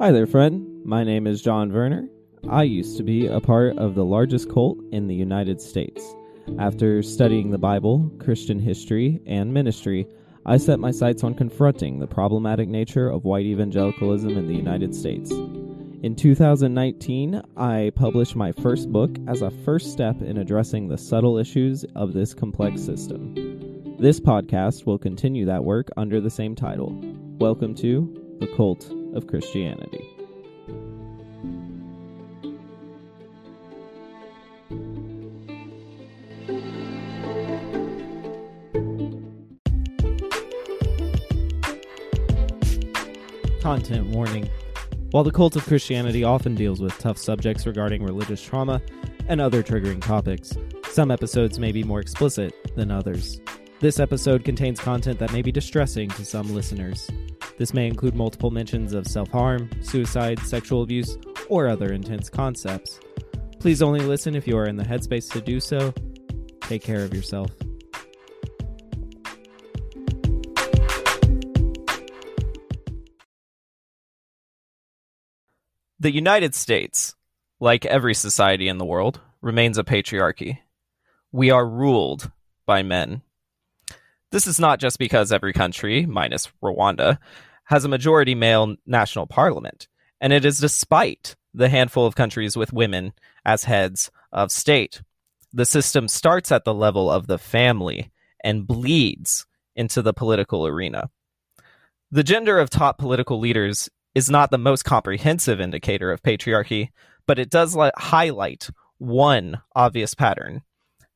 Hi there, friend. My name is John Werner. I used to be a part of the largest cult in the United States. After studying the Bible, Christian history, and ministry, I set my sights on confronting the problematic nature of white evangelicalism in the United States. In 2019, I published my first book as a first step in addressing the subtle issues of this complex system. This podcast will continue that work under the same title. Welcome to The Cult of Christianity. Content warning. While the cult of Christianity often deals with tough subjects regarding religious trauma and other triggering topics, some episodes may be more explicit than others. This episode contains content that may be distressing to some listeners. This may include multiple mentions of self-harm, suicide, sexual abuse, or other intense concepts. Please only listen if you are in the headspace to do so. Take care of yourself. The United States, like every society in the world, remains a patriarchy. We are ruled by men. This is not just because every country, minus Rwanda, has a majority male national parliament, and it is despite the handful of countries with women as heads of state. The system starts at the level of the family and bleeds into the political arena. The gender of top political leaders is not the most comprehensive indicator of patriarchy, but it does highlight one obvious pattern.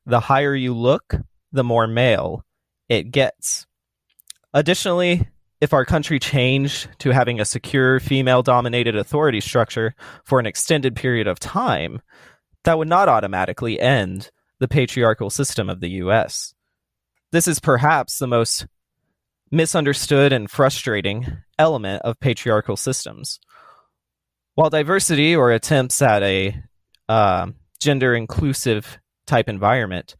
The higher you look, the more male it gets. Additionally, if our country changed to having a secure female-dominated authority structure for an extended period of time, that would not automatically end the patriarchal system of the U.S. This is perhaps the most misunderstood and frustrating element of patriarchal systems. While diversity or attempts at a gender-inclusive type environment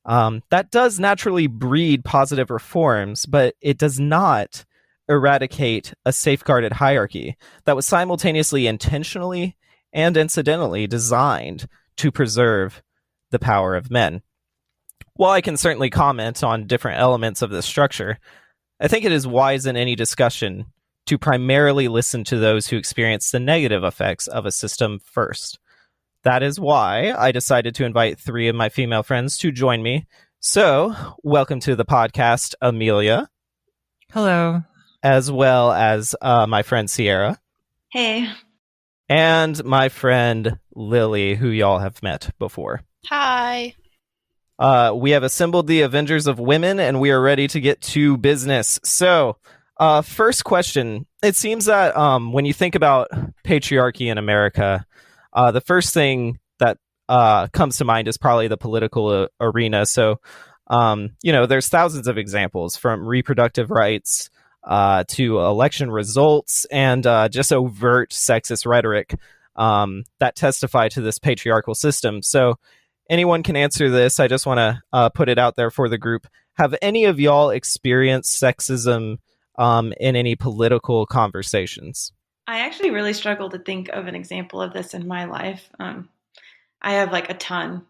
that does naturally breed positive reforms, but it does not eradicate a safeguarded hierarchy that was simultaneously intentionally and incidentally designed to preserve the power of men. While I can certainly comment on different elements of this structure, I think it is wise in any discussion to primarily listen to those who experience the negative effects of a system first. That is why I decided to invite three of my female friends to join me. So, welcome to the podcast, Amelia. Hello. As well as my friend Cierra. Hey. And my friend Lilly, who y'all have met before. Hi. We have assembled the Avengers of Women, and we are ready to get to business. So, first question. It seems that when you think about patriarchy in America, the first thing that comes to mind is probably the political arena. So, there's thousands of examples from reproductive rights to election results and just overt sexist rhetoric that testify to this patriarchal system. So anyone can answer this. I just want to put it out there for the group. Have any of y'all experienced sexism in any political conversations? I actually really struggle to think of an example of this in my life. I have like a ton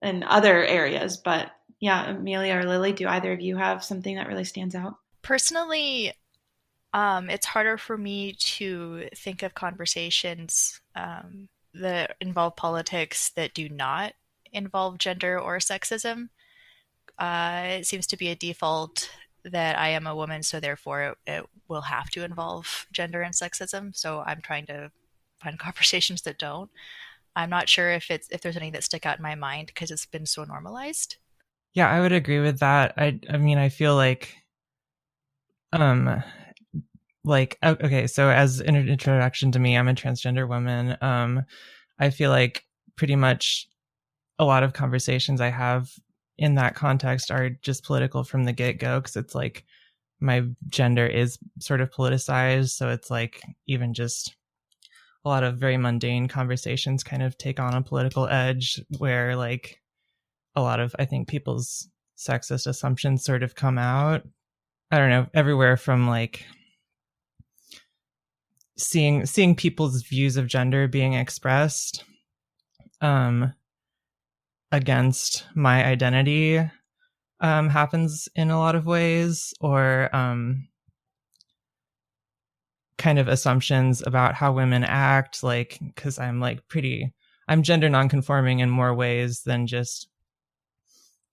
in other areas, but yeah, Amelia or Lily, do either of you have something that really stands out? Personally, it's harder for me to think of conversations that involve politics that do not involve gender or sexism. It seems to be a default that I am a woman, so therefore it will have to involve gender and sexism. So I'm trying to find conversations that don't. I'm not sure if there's any that stick out in my mind because it's been so normalized. Yeah, I would agree with that. I mean, I feel like, okay, so as an introduction to me, I'm a transgender woman. I feel like pretty much a lot of conversations I have in that context are just political from the get-go, because it's like my gender is sort of politicized. So it's like even just a lot of very mundane conversations kind of take on a political edge where like a lot of, I think, people's sexist assumptions sort of come out. I don't know, everywhere from like seeing people's views of gender being expressed against my identity happens in a lot of ways, or kind of assumptions about how women act, like, because I'm gender nonconforming in more ways than just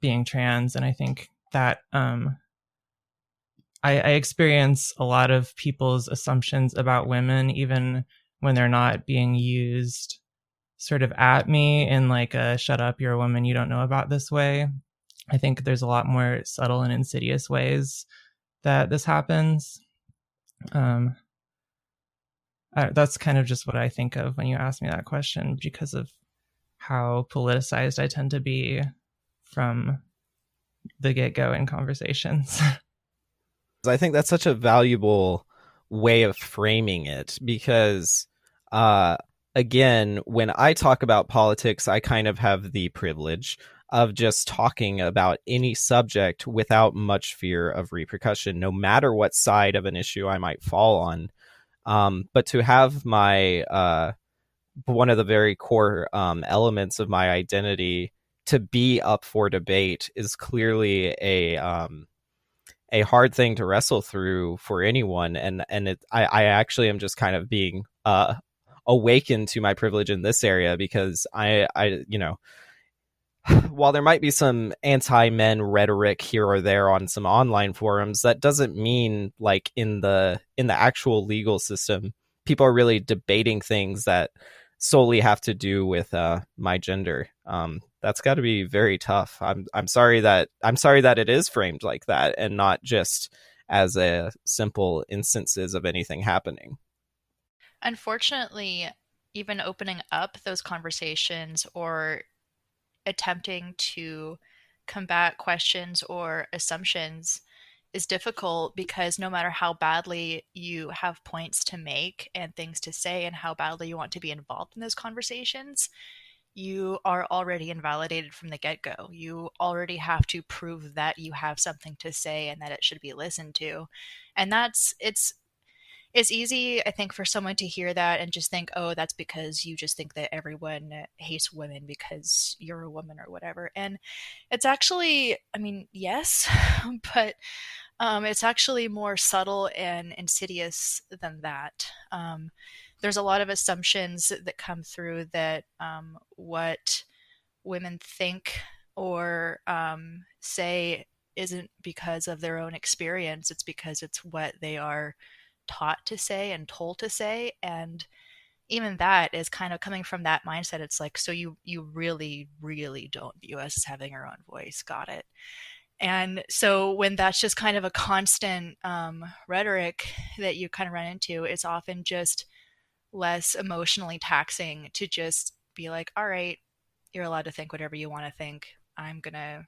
being trans. And I think that I experience a lot of people's assumptions about women, even when they're not being used sort of at me in like a shut up, you're a woman, you don't know about this way. I think there's a lot more subtle and insidious ways that this happens. That's kind of just what I think of when you ask me that question, because of how politicized I tend to be from the get-go in conversations. I think that's such a valuable way of framing it, because again, when I talk about politics, I kind of have the privilege of just talking about any subject without much fear of repercussion, no matter what side of an issue I might fall on. But to have my one of the very core elements of my identity to be up for debate is clearly a hard thing to wrestle through for anyone, and I actually am just kind of being awakened to my privilege in this area, because I while there might be some anti-men rhetoric here or there on some online forums, that doesn't mean like in the actual legal system people are really debating things that solely have to do with my gender. That's got to be very tough. I'm sorry that it is framed like that, and not just as a simple instances of anything happening. Unfortunately, even opening up those conversations or attempting to combat questions or assumptions is difficult, because no matter how badly you have points to make and things to say and how badly you want to be involved in those conversations, you are already invalidated from the get-go. You already have to prove that you have something to say and that it should be listened to. And it's easy, I think, for someone to hear that and just think, oh, that's because you just think that everyone hates women because you're a woman or whatever. And it's actually, I mean, yes, but it's actually more subtle and insidious than that. There's a lot of assumptions that come through that what women think or say isn't because of their own experience. It's because it's what they are taught to say and told to say. And even that is kind of coming from that mindset. It's like, so you really, really don't view us as having our own voice. Got it. And so when that's just kind of a constant rhetoric that you kind of run into, it's often just less emotionally taxing to just be like, all right, you're allowed to think whatever you want to think. I'm gonna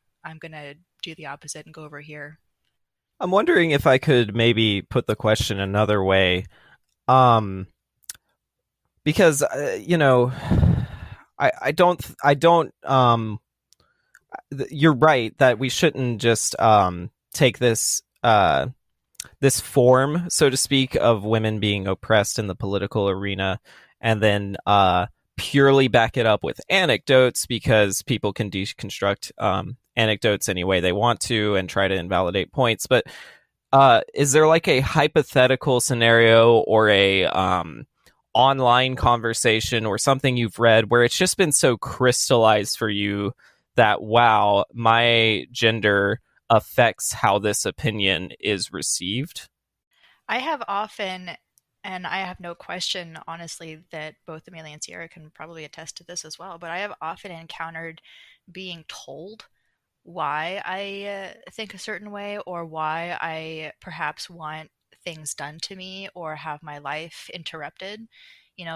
do the opposite and go over here. I'm wondering if I could maybe put the question another way, because I don't you're right that we shouldn't just take this this form, so to speak, of women being oppressed in the political arena and then purely back it up with anecdotes, because people can deconstruct anecdotes any way they want to and try to invalidate points. But is there like a hypothetical scenario or a online conversation or something you've read where it's just been so crystallized for you that, wow, my gender affects how this opinion is received? I have often, and I have no question, honestly, that both Amelia and Cierra can probably attest to this as well, but I have often encountered being told why I think a certain way, or why I perhaps want things done to me or have my life interrupted,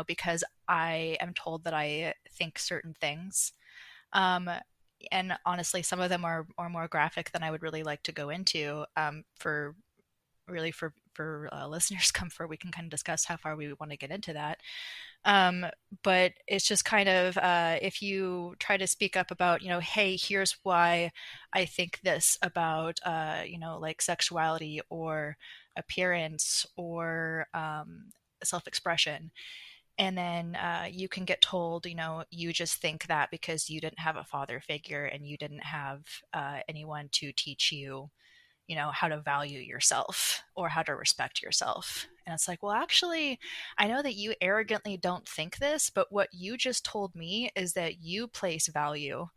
because I am told that I think certain things. Um, and honestly, some of them are more graphic than I would really like to go into. For listeners' comfort, we can kind of discuss how far we want to get into that. But it's just kind of, if you try to speak up about, hey, here's why I think this about, like sexuality or appearance or self-expression. And then you can get told, you just think that because you didn't have a father figure and you didn't have anyone to teach you, how to value yourself or how to respect yourself. And it's like, well, actually, I know that you arrogantly don't think this, but what you just told me is that you place value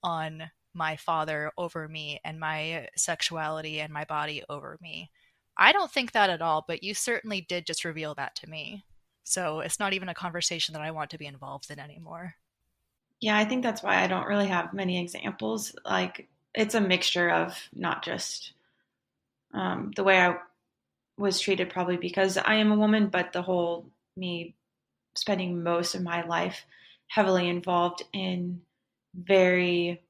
on my father over me and my sexuality and my body over me. I don't think that at all, but you certainly did just reveal that to me. So it's not even a conversation that I want to be involved in anymore. Yeah, I think that's why I don't really have many examples. Like, it's a mixture of not just the way I was treated, probably because I am a woman, but the whole me spending most of my life heavily involved in very,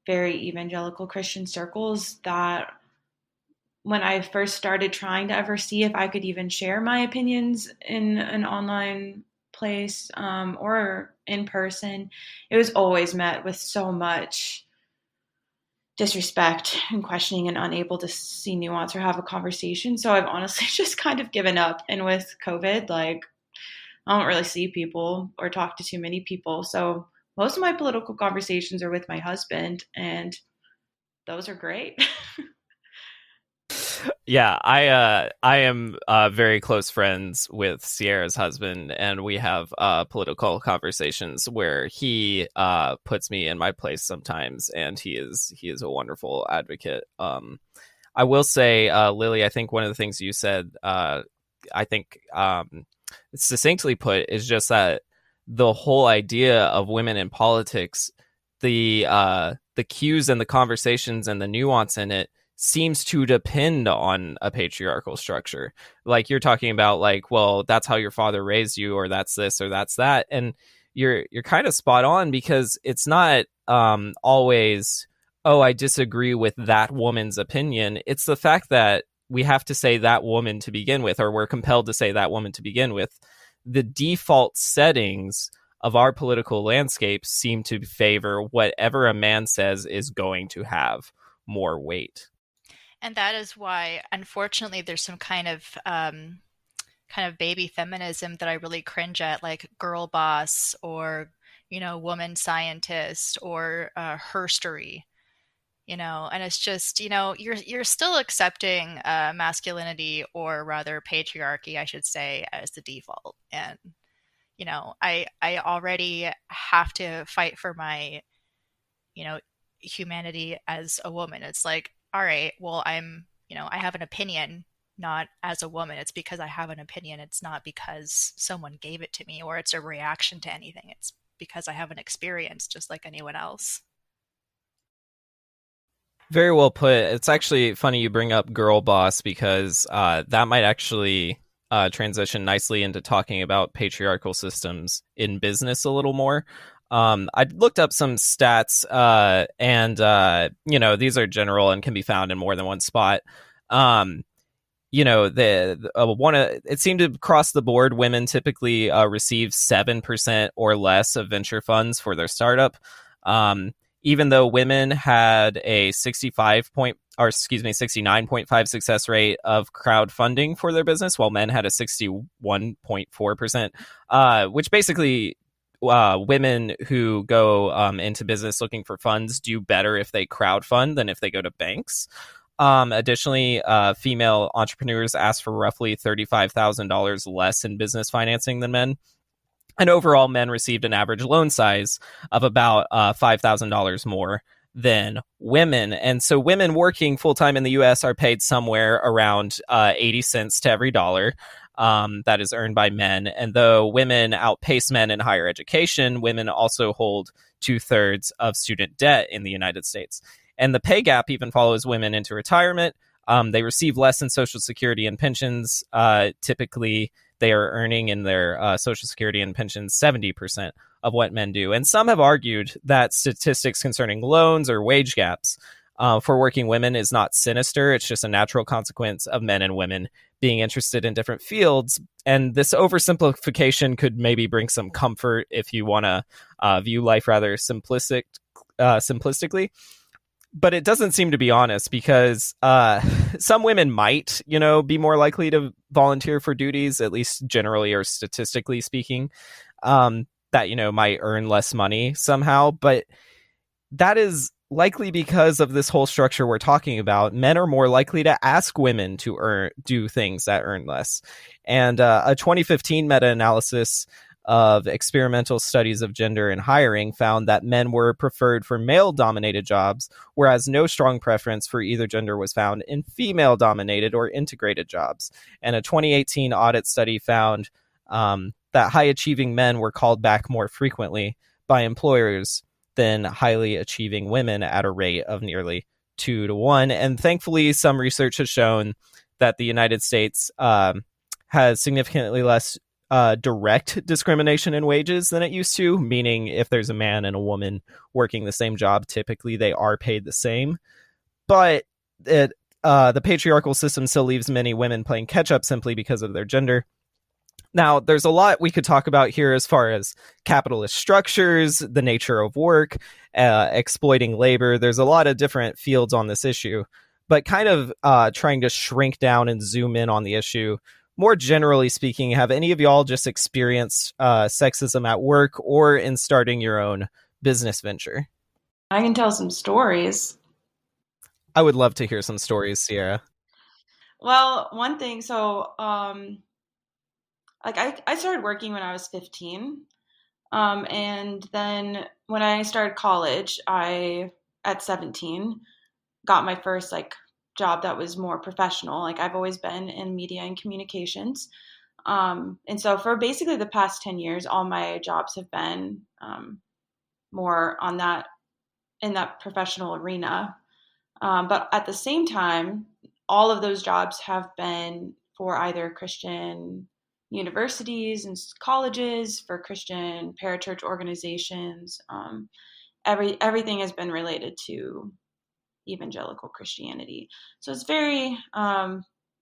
very evangelical Christian circles, that when I first started trying to ever see if I could even share my opinions in an online place or in person, it was always met with so much disrespect and questioning and unable to see nuance or have a conversation. So I've honestly just kind of given up. And with COVID, like, I don't really see people or talk to too many people. So most of my political conversations are with my husband, and those are great. Yeah, I am very close friends with Cierra's husband, and we have political conversations where he puts me in my place sometimes, and he is a wonderful advocate. I will say, Lily, I think one of the things you said, I think succinctly put, is just that the whole idea of women in politics, the cues and the conversations and the nuance in it seems to depend on a patriarchal structure. Like you're talking about, like, well, that's how your father raised you, or that's this or that's that, and you're kind of spot on, because it's not always, oh, I disagree with that woman's opinion. It's the fact that we have to say that woman to begin with, or we're compelled to say that woman to begin with. The default settings of our political landscape seem to favor whatever a man says is going to have more weight. And that is why, unfortunately, there's some kind of baby feminism that I really cringe at, like girl boss or, woman scientist or herstory, and it's just, you're still accepting masculinity, or rather patriarchy, I should say, as the default. And, I already have to fight for my, humanity as a woman. It's like, all right, well, I have an opinion, not as a woman. It's because I have an opinion. It's not because someone gave it to me or it's a reaction to anything. It's because I have an experience just like anyone else. Very well put. It's actually funny you bring up girl boss, because that might actually transition nicely into talking about patriarchal systems in business a little more. I looked up some stats, and these are general and can be found in more than one spot. It seemed to cross the board. Women typically receive 7% or less of venture funds for their startup. Even though women had a 69.5 success rate of crowdfunding for their business, while men had a 61.4%, which basically women who go into business looking for funds do better if they crowdfund than if they go to banks. Additionally, female entrepreneurs ask for roughly $35,000 less in business financing than men. And overall, men received an average loan size of about $5,000 more than women. And so women working full-time in the U.S. are paid somewhere around 80 cents to every dollar that is earned by men. And though women outpace men in higher education, women also hold 2/3 of student debt in the United States. And the pay gap even follows women into retirement. They receive less in Social Security and pensions. Typically, they are earning in their Social Security and pensions 70% of what men do. And some have argued that statistics concerning loans or wage gaps for working women is not sinister. It's just a natural consequence of men and women being interested in different fields. And this oversimplification could maybe bring some comfort if you want to view life rather simplistically. But it doesn't seem to be honest, because some women might, be more likely to volunteer for duties, at least generally or statistically speaking, that, might earn less money somehow. But that is likely because of this whole structure we're talking about. Men are more likely to ask women to do things that earn less. And a 2015 meta-analysis of experimental studies of gender and hiring found that men were preferred for male-dominated jobs, whereas no strong preference for either gender was found in female-dominated or integrated jobs. And a 2018 audit study found that high-achieving men were called back more frequently by employers than highly achieving women at a rate of nearly 2-1. And thankfully, some research has shown that the United States has significantly less direct discrimination in wages than it used to, meaning if there's a man and a woman working the same job, typically they are paid the same. But the patriarchal system still leaves many women playing catch up simply because of their gender. Now, there's a lot we could talk about here as far as capitalist structures, the nature of work, exploiting labor. There's a lot of different fields on this issue, but kind of trying to shrink down and zoom in on the issue. More generally speaking, have any of y'all just experienced sexism at work or in starting your own business venture? I can tell some stories. I would love to hear some stories, Cierra. Well, one thing, so I started working when I was 15. And then when I started college, at 17, got my first job that was more professional. I've always been in media and communications. And so for basically the past 10 years, all my jobs have been more in that professional arena. But at the same time, all of those jobs have been for either Christian universities and colleges, for Christian parachurch organizations. Everything has been related to evangelical Christianity. So it's very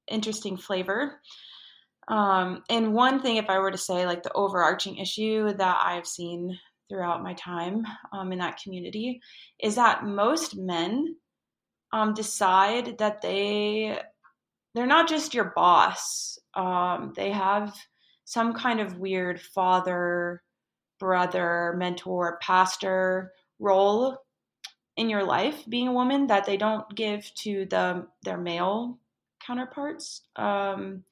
interesting flavor. And one thing, if I were to say the overarching issue that I've seen throughout my time in that community, is that most men decide that they're not just your boss. They have some kind of weird father, brother, mentor, pastor role in your life, being a woman, that they don't give to their male counterparts. And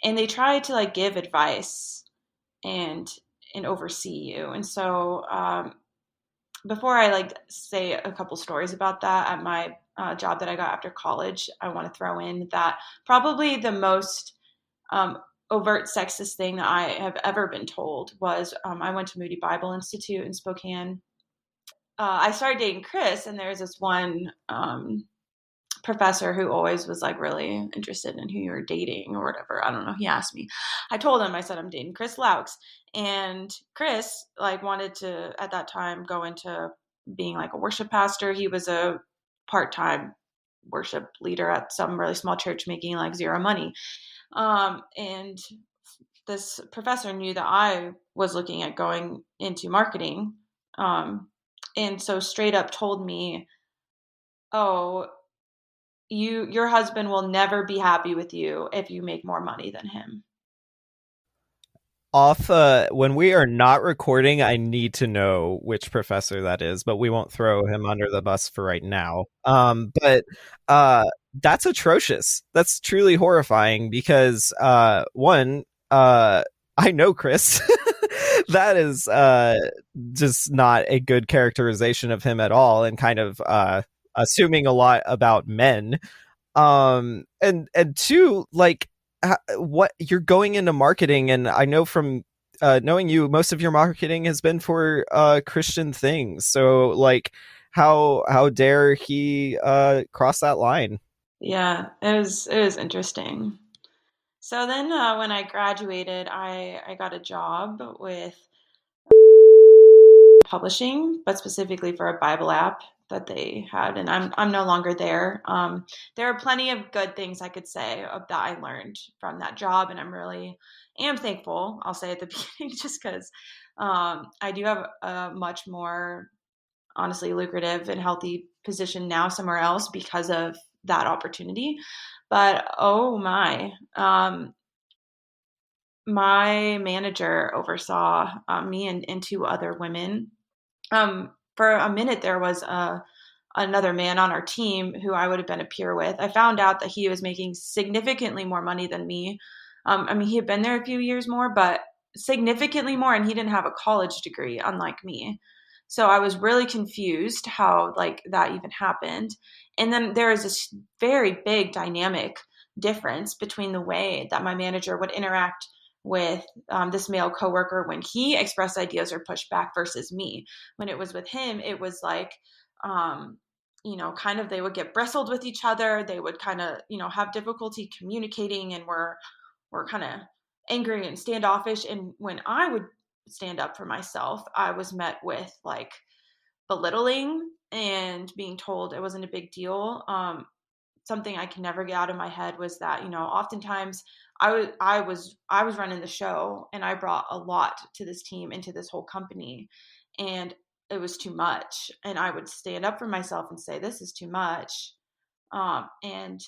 they try to give advice and oversee you. And so before I say a couple stories about that, at my job that I got after college, I want to throw in that probably the most overt sexist thing that I have ever been told was I went to Moody Bible Institute in Spokane. I started dating Chris, and there's this one professor who always was really interested in who you were dating or whatever. I don't know. He asked me. I told him, I said, I'm dating Chris Laux. And Chris wanted to, at that time, go into being a worship pastor. He was a part-time worship leader at some really small church making zero money. And this professor knew that I was looking at going into marketing. And so straight up told me, oh, your husband will never be happy with you if you make more money than him. When we are not recording, I need to know which professor that is, but we won't throw him under the bus for right now. But that's atrocious. That's truly horrifying because one, I know Chris. That is just not a good characterization of him at all, and kind of assuming a lot about men. And two, what you're going into marketing, and I know from knowing you, most of your marketing has been for Christian things. So how dare he cross that line? Yeah, it was interesting. So then when I graduated, I got a job with publishing, but specifically for a Bible app that they had, and I'm no longer there. There are plenty of good things I could say that I learned from that job, and I'm really am thankful. I'll say at the beginning, just because I do have a much more honestly lucrative and healthy position now somewhere else because of that opportunity. But oh my, my manager oversaw me and two other women. For a minute, there was another man on our team who I would have been a peer with. I found out that he was making significantly more money than me. I mean, he had been there a few years more, but significantly more, and he didn't have a college degree, unlike me. So I was really confused how like that even happened. And then there is this very big dynamic difference between the way that my manager would interact with this male coworker when he expressed ideas or pushed back versus me. When it was with him, it was like, kind of they would get bristled with each other. They would kind of, have difficulty communicating and were kind of angry and standoffish. And when I would stand up for myself, I was met with like belittling and being told it wasn't a big deal. Something I can never get out of my head was that, oftentimes I was running the show and I brought a lot to this team and to this whole company, and it was too much. And I would stand up for myself and say, this is too much. And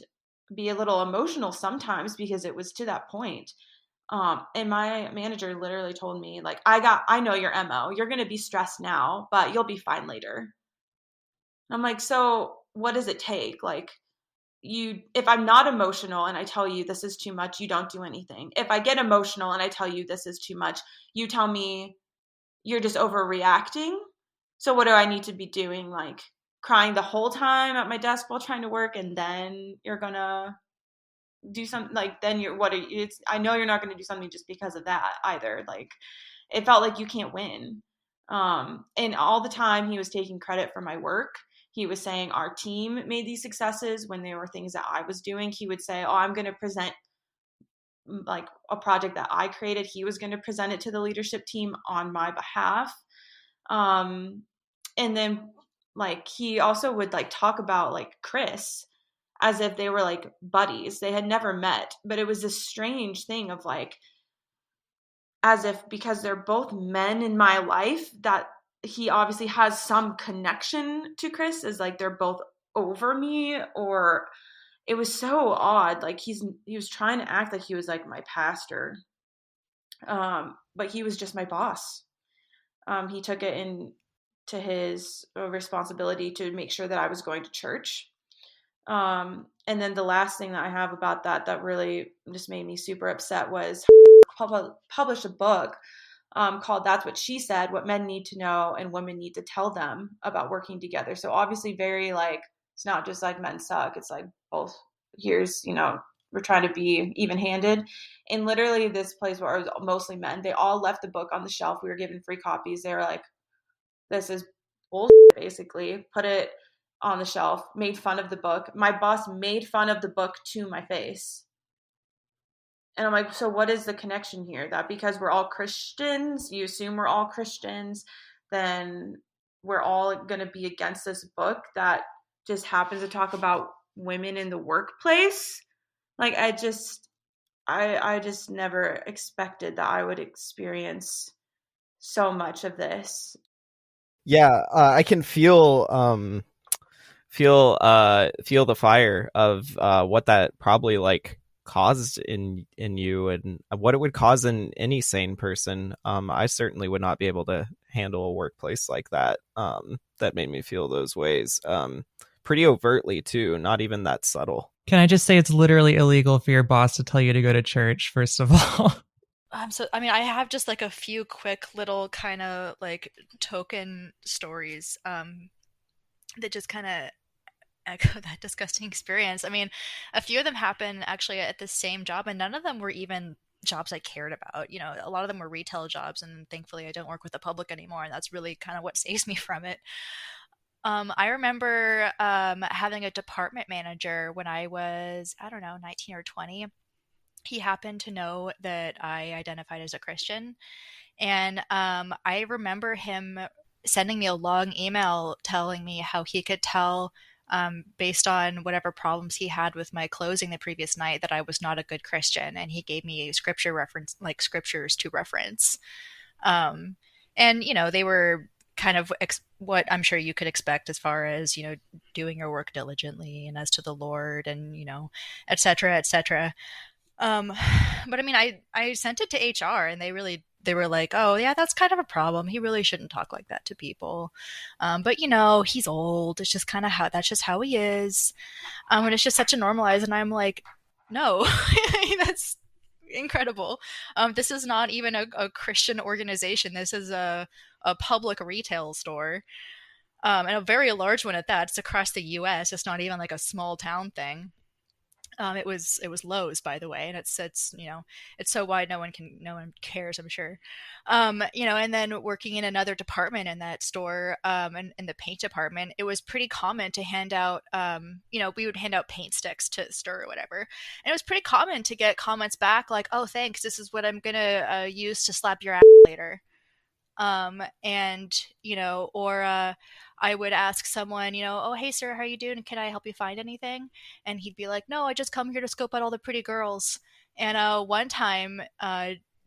be a little emotional sometimes because it was to that point. And my manager literally told me, like, I know your MO. You're going to be stressed now, but you'll be fine later. I'm like, so what does it take? Like, if I'm not emotional and I tell you this is too much, you don't do anything. If I get emotional and I tell you this is too much, you tell me you're just overreacting. So what do I need to be doing? Like crying the whole time at my desk while trying to work, and then you're gonna do something like, then you're, what are you, it's, I know you're not going to do something just because of that either. Like it felt like you can't win. And all the time he was taking credit for my work. He was saying our team made these successes when there were things that I was doing. He would say, oh, I'm going to present like a project that I created. He was going to present it to the leadership team on my behalf. And then like he also would like talk about like Chris as if they were like buddies. They had never met, but it was this strange thing of like, as if because they're both men in my life, that he obviously has some connection to Chris, as like they're both over me. Or it was so odd. Like he was trying to act like he was like my pastor, but he was just my boss. He took it into his responsibility to make sure that I was going to church. And then the last thing that I have about that really just made me super upset was published a book called That's What She Said, What Men Need to Know and Women Need to Tell Them About Working Together. So obviously very like, it's not just like men suck. It's like both, here's, we're trying to be even handed. And literally this place where it was mostly men, they all left the book on the shelf. We were given free copies. They were like, this is bullshit, basically. Put it on the shelf, made fun of the book. My boss made fun of the book to my face. And I'm like, so what is the connection here? That because we're all Christians, you assume we're all Christians, then we're all going to be against this book that just happens to talk about women in the workplace? Like, I just never expected that I would experience so much of this. Yeah, I can feel the fire of what that probably like caused in you and what it would cause in any sane person. I certainly would not be able to handle a workplace like that. That made me feel those ways. Pretty overtly too, not even that subtle. Can I just say it's literally illegal for your boss to tell you to go to church, first of all? I have just like a few quick little kind of like token stories that just kind of echo that disgusting experience. I mean, a few of them happened actually at the same job, and none of them were even jobs I cared about. A lot of them were retail jobs, and thankfully I don't work with the public anymore, and that's really kind of what saves me from it. I remember having a department manager when I was, I don't know, 19 or 20. He happened to know that I identified as a Christian. And I remember him sending me a long email telling me how he could tell, based on whatever problems he had with my closing the previous night, that I was not a good Christian. And he gave me scripture reference, like scriptures to reference. And, they were kind of what I'm sure you could expect as far as, doing your work diligently and as to the Lord and, et cetera, et cetera. Um, but I mean, I sent it to HR, and they were like, oh yeah, that's kind of a problem. He really shouldn't talk like that to people. But you know, he's old. It's just kind of how that's just how he is. And it's just such a normalized. And I'm like, no, that's incredible. This is not even a Christian organization. This is a public retail store, and a very large one at that. It's across the U.S. It's not even like a small town thing. It was Lowe's, by the way, and it's you know, it's so wide no one cares, I'm sure. You know, and then working in another department in that store, in the paint department, it was pretty common to hand out, you know, we would hand out paint sticks to the store or whatever, and it was pretty common to get comments back like, "Oh, thanks, this is what I'm gonna use to slap your ass later." And you know, or I would ask someone, you know, oh hey sir, how are you doing, can I help you find anything? And he'd be like, no, I just come here to scope out all the pretty girls. And one time,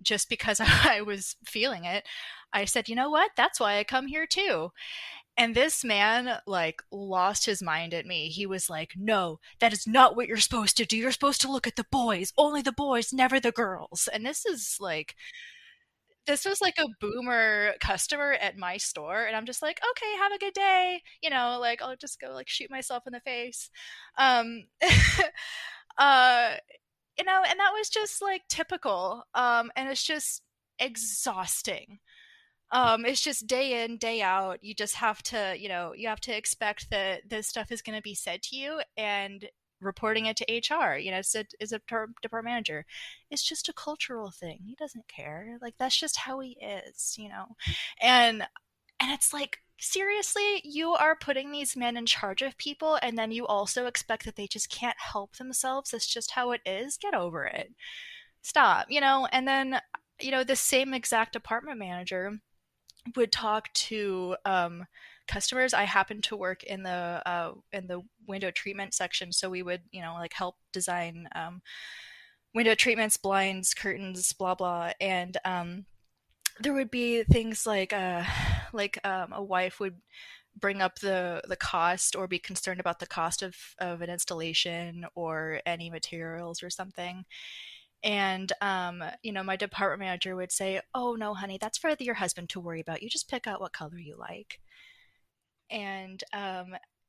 just because I was feeling it, I said, you know what, that's why I come here too. And this man like lost his mind at me. He was like, no, that is not what you're supposed to do. You're supposed to look at the boys, only the boys, never the girls. And this was like a boomer customer at my store, and I'm just like, okay, have a good day, you know, like I'll just go like shoot myself in the face. um uh you know, and that was just like typical, and it's just exhausting. It's just day in, day out. You just have to, you know, you have to expect that this stuff is going to be said to you, and reporting it to HR, you know, is a department manager. It's just a cultural thing. He doesn't care. Like that's just how he is, you know. And it's like, seriously, you are putting these men in charge of people, and then you also expect that they just can't help themselves. That's just how it is. Get over it. Stop, you know. And then, you know, the same exact department manager would talk to customers. I happened to work in the window treatment section, so we would, you know, like help design window treatments, blinds, curtains, blah blah. And there would be things like a wife would bring up the cost or be concerned about the cost of an installation or any materials or something. And you know, my department manager would say, "Oh no, honey, that's for your husband to worry about. You just pick out what color you like." And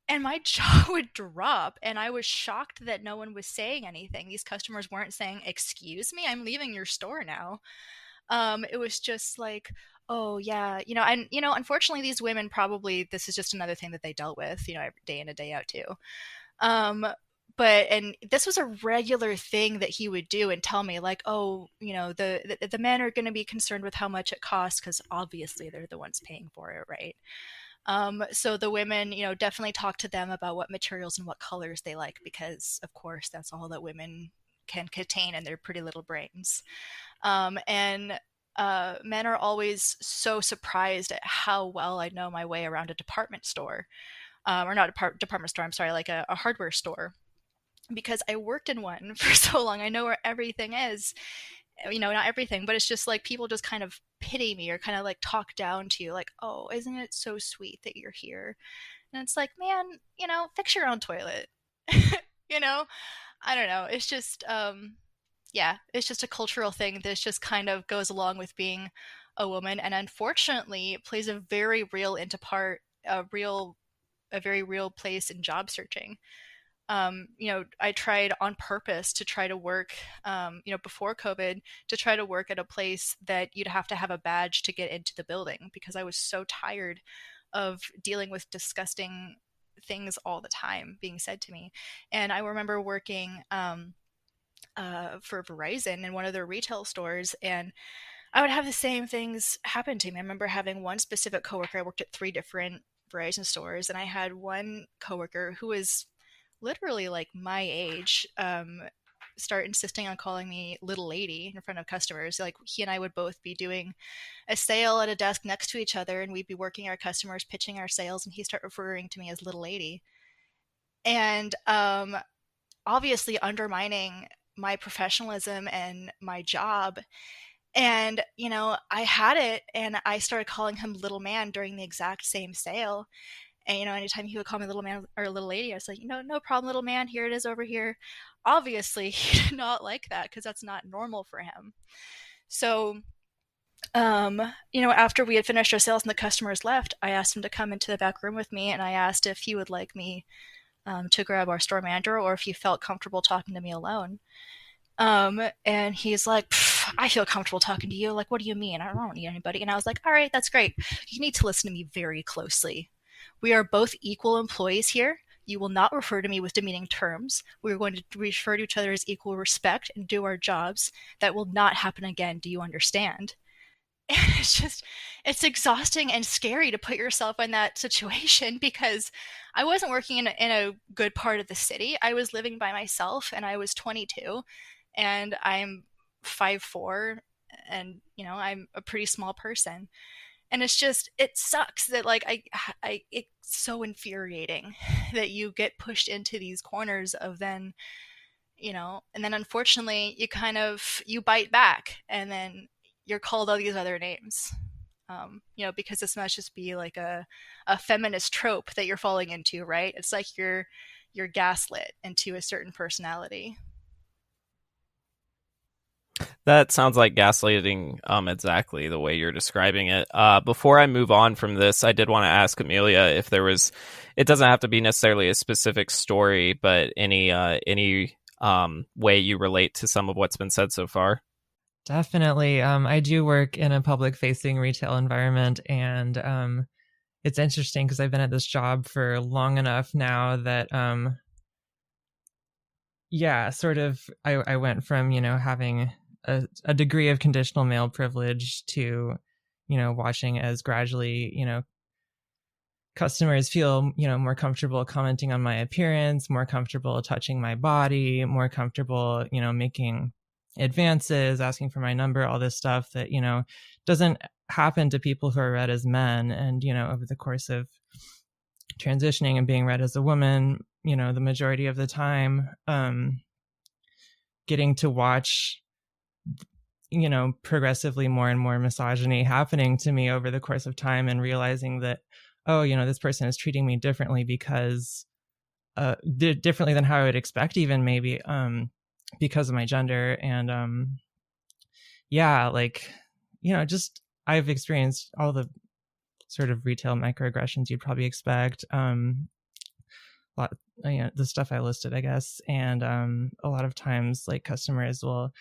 my jaw would drop, and I was shocked that no one was saying anything. These customers weren't saying, "Excuse me, I'm leaving your store now." It was just like, "Oh yeah, you know," and you know, unfortunately, these women probably this is just another thing that they dealt with, you know, day in and day out too. Um, but and this was a regular thing that he would do and tell me like, oh, you know, the men are going to be concerned with how much it costs because obviously they're the ones paying for it, right? So the women, you know, definitely talk to them about what materials and what colors they like because of course that's all that women can contain in their pretty little brains. And Men are always so surprised at how well I know my way around a department store, or not a department store. I'm sorry, like a hardware store, because I worked in one for so long. I know where everything is. You know, not everything, but it's just like people just kind of pity me or kind of like talk down to you, like, "Oh, isn't it so sweet that you're here?" And it's like, man, you know, fix your own toilet. You know, I don't know. It's just, yeah, it's just a cultural thing that just kind of goes along with being a woman, and unfortunately plays a very real into part, a very real place in job searching. You know, I tried on purpose to try to work, you know, before COVID, to try to work at a place that you'd have to have a badge to get into the building because I was so tired of dealing with disgusting things all the time being said to me. And I remember working for Verizon in one of their retail stores, and I would have the same things happen to me. I remember having one specific coworker. I worked at 3 different Verizon stores, and I had one coworker who was literally like my age, start insisting on calling me little lady in front of customers. Like he and I would both be doing a sale at a desk next to each other, and we'd be working our customers, pitching our sales, and he start referring to me as little lady, and obviously undermining my professionalism and my job. And you know, I had it, and I started calling him little man during the exact same sale. And, anytime he would call me little man or little lady, I was like, no problem, little man, here it is over here. Obviously, he did not like that because that's not normal for him. So, after we had finished our sales and the customers left, I asked him to come into the back room with me, and I asked if he would like me to grab our store manager or if he felt comfortable talking to me alone. And he's like, I feel comfortable talking to you. Like, what do you mean? I don't need anybody. And I was like, all right, that's great. You need to listen to me very closely. We are both equal employees here. You will not refer to me with demeaning terms. We're going to refer to each other as equal respect and do our jobs. That will not happen again. Do you understand? And it's exhausting and scary to put yourself in that situation because I wasn't working in a good part of the city. I was living by myself and I was 22 and I'm 5'4", and I'm a pretty small person. And it sucks that it's so infuriating that you get pushed into these corners of then, and then unfortunately you bite back and then you're called all these other names, because this must just be like a feminist trope that you're falling into, right? It's like you're gaslit into a certain personality. That sounds like gaslighting, exactly the way you're describing it. Before I move on from this, I did want to ask Amelia if there was, it doesn't have to be necessarily a specific story, but any way you relate to some of what's been said so far. Definitely. I do work in a public-facing retail environment, and it's interesting because I've been at this job for long enough now that, I went from, having a degree of conditional male privilege to, watching as gradually, customers feel, more comfortable commenting on my appearance, more comfortable touching my body, more comfortable, making advances, asking for my number, all this stuff that, doesn't happen to people who are read as men. And, over the course of transitioning and being read as a woman, the majority of the time, getting to watch, progressively more and more misogyny happening to me over the course of time, and realizing that, this person is treating me differently because differently than how I would expect, even maybe because of my gender. And I've experienced all the sort of retail microaggressions you'd probably expect, the stuff I listed, I guess. And a lot of times, like, customers will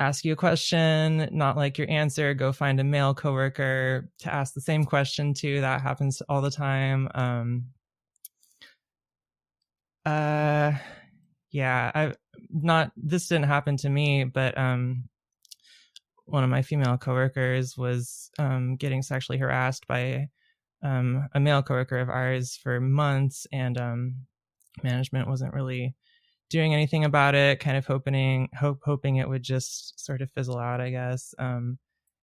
ask you a question, not like your answer, go find a male coworker to ask the same question to. That happens all the time. This didn't happen to me, but one of my female coworkers was getting sexually harassed by a male coworker of ours for months, and management wasn't really doing anything about it, kind of hoping it would just sort of fizzle out, I guess.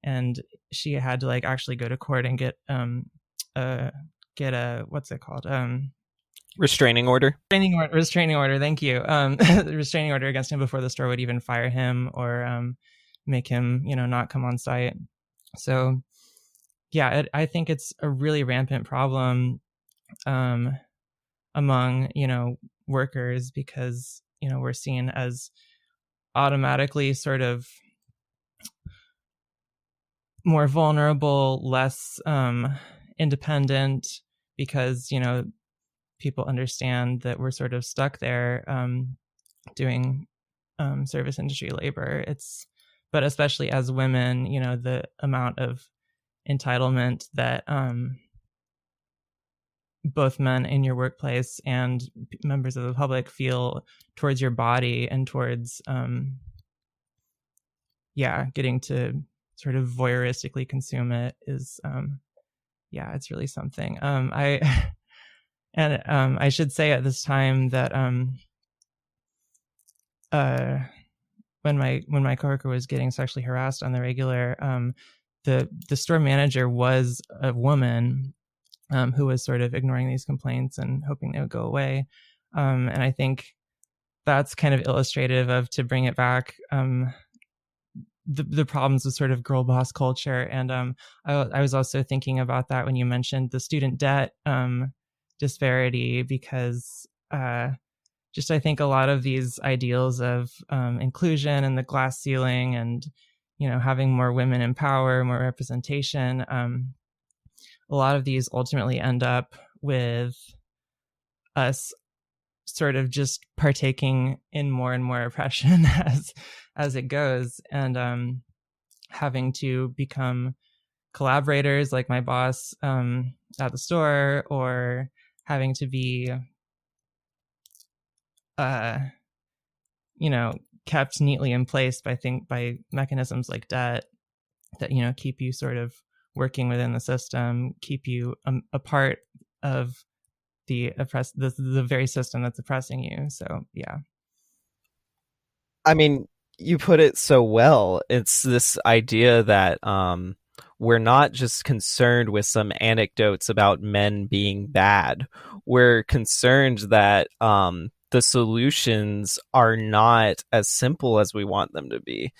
And she had to actually go to court and get a what's it called? Restraining order. Restraining order. Thank you. Restraining order against him before the store would even fire him or make him, not come on site. So yeah, I think it's a really rampant problem among, workers, because, we're seen as automatically sort of more vulnerable, less independent, because, people understand that we're sort of stuck there doing service industry labor. But especially as women, the amount of entitlement that both men in your workplace and members of the public feel towards your body and towards getting to sort of voyeuristically consume it is it's really something. I should say at this time that when my coworker was getting sexually harassed on the regular, the store manager was a woman who was sort of ignoring these complaints and hoping they would go away. And I think that's kind of illustrative of, to bring it back, the problems with sort of girl boss culture. And I was also thinking about that when you mentioned the student debt disparity, because just I think a lot of these ideals of inclusion and the glass ceiling and, you know, having more women in power, more representation, a lot of these ultimately end up with us sort of just partaking in more and more oppression as it goes, and having to become collaborators like my boss at the store, or having to be you know, kept neatly in place by mechanisms like debt that, you know, keep you sort of working within the system, keep you a part of the very system that's oppressing you. So yeah. I mean, you put it so well. It's this idea that we're not just concerned with some anecdotes about men being bad. We're concerned that the solutions are not as simple as we want them to be.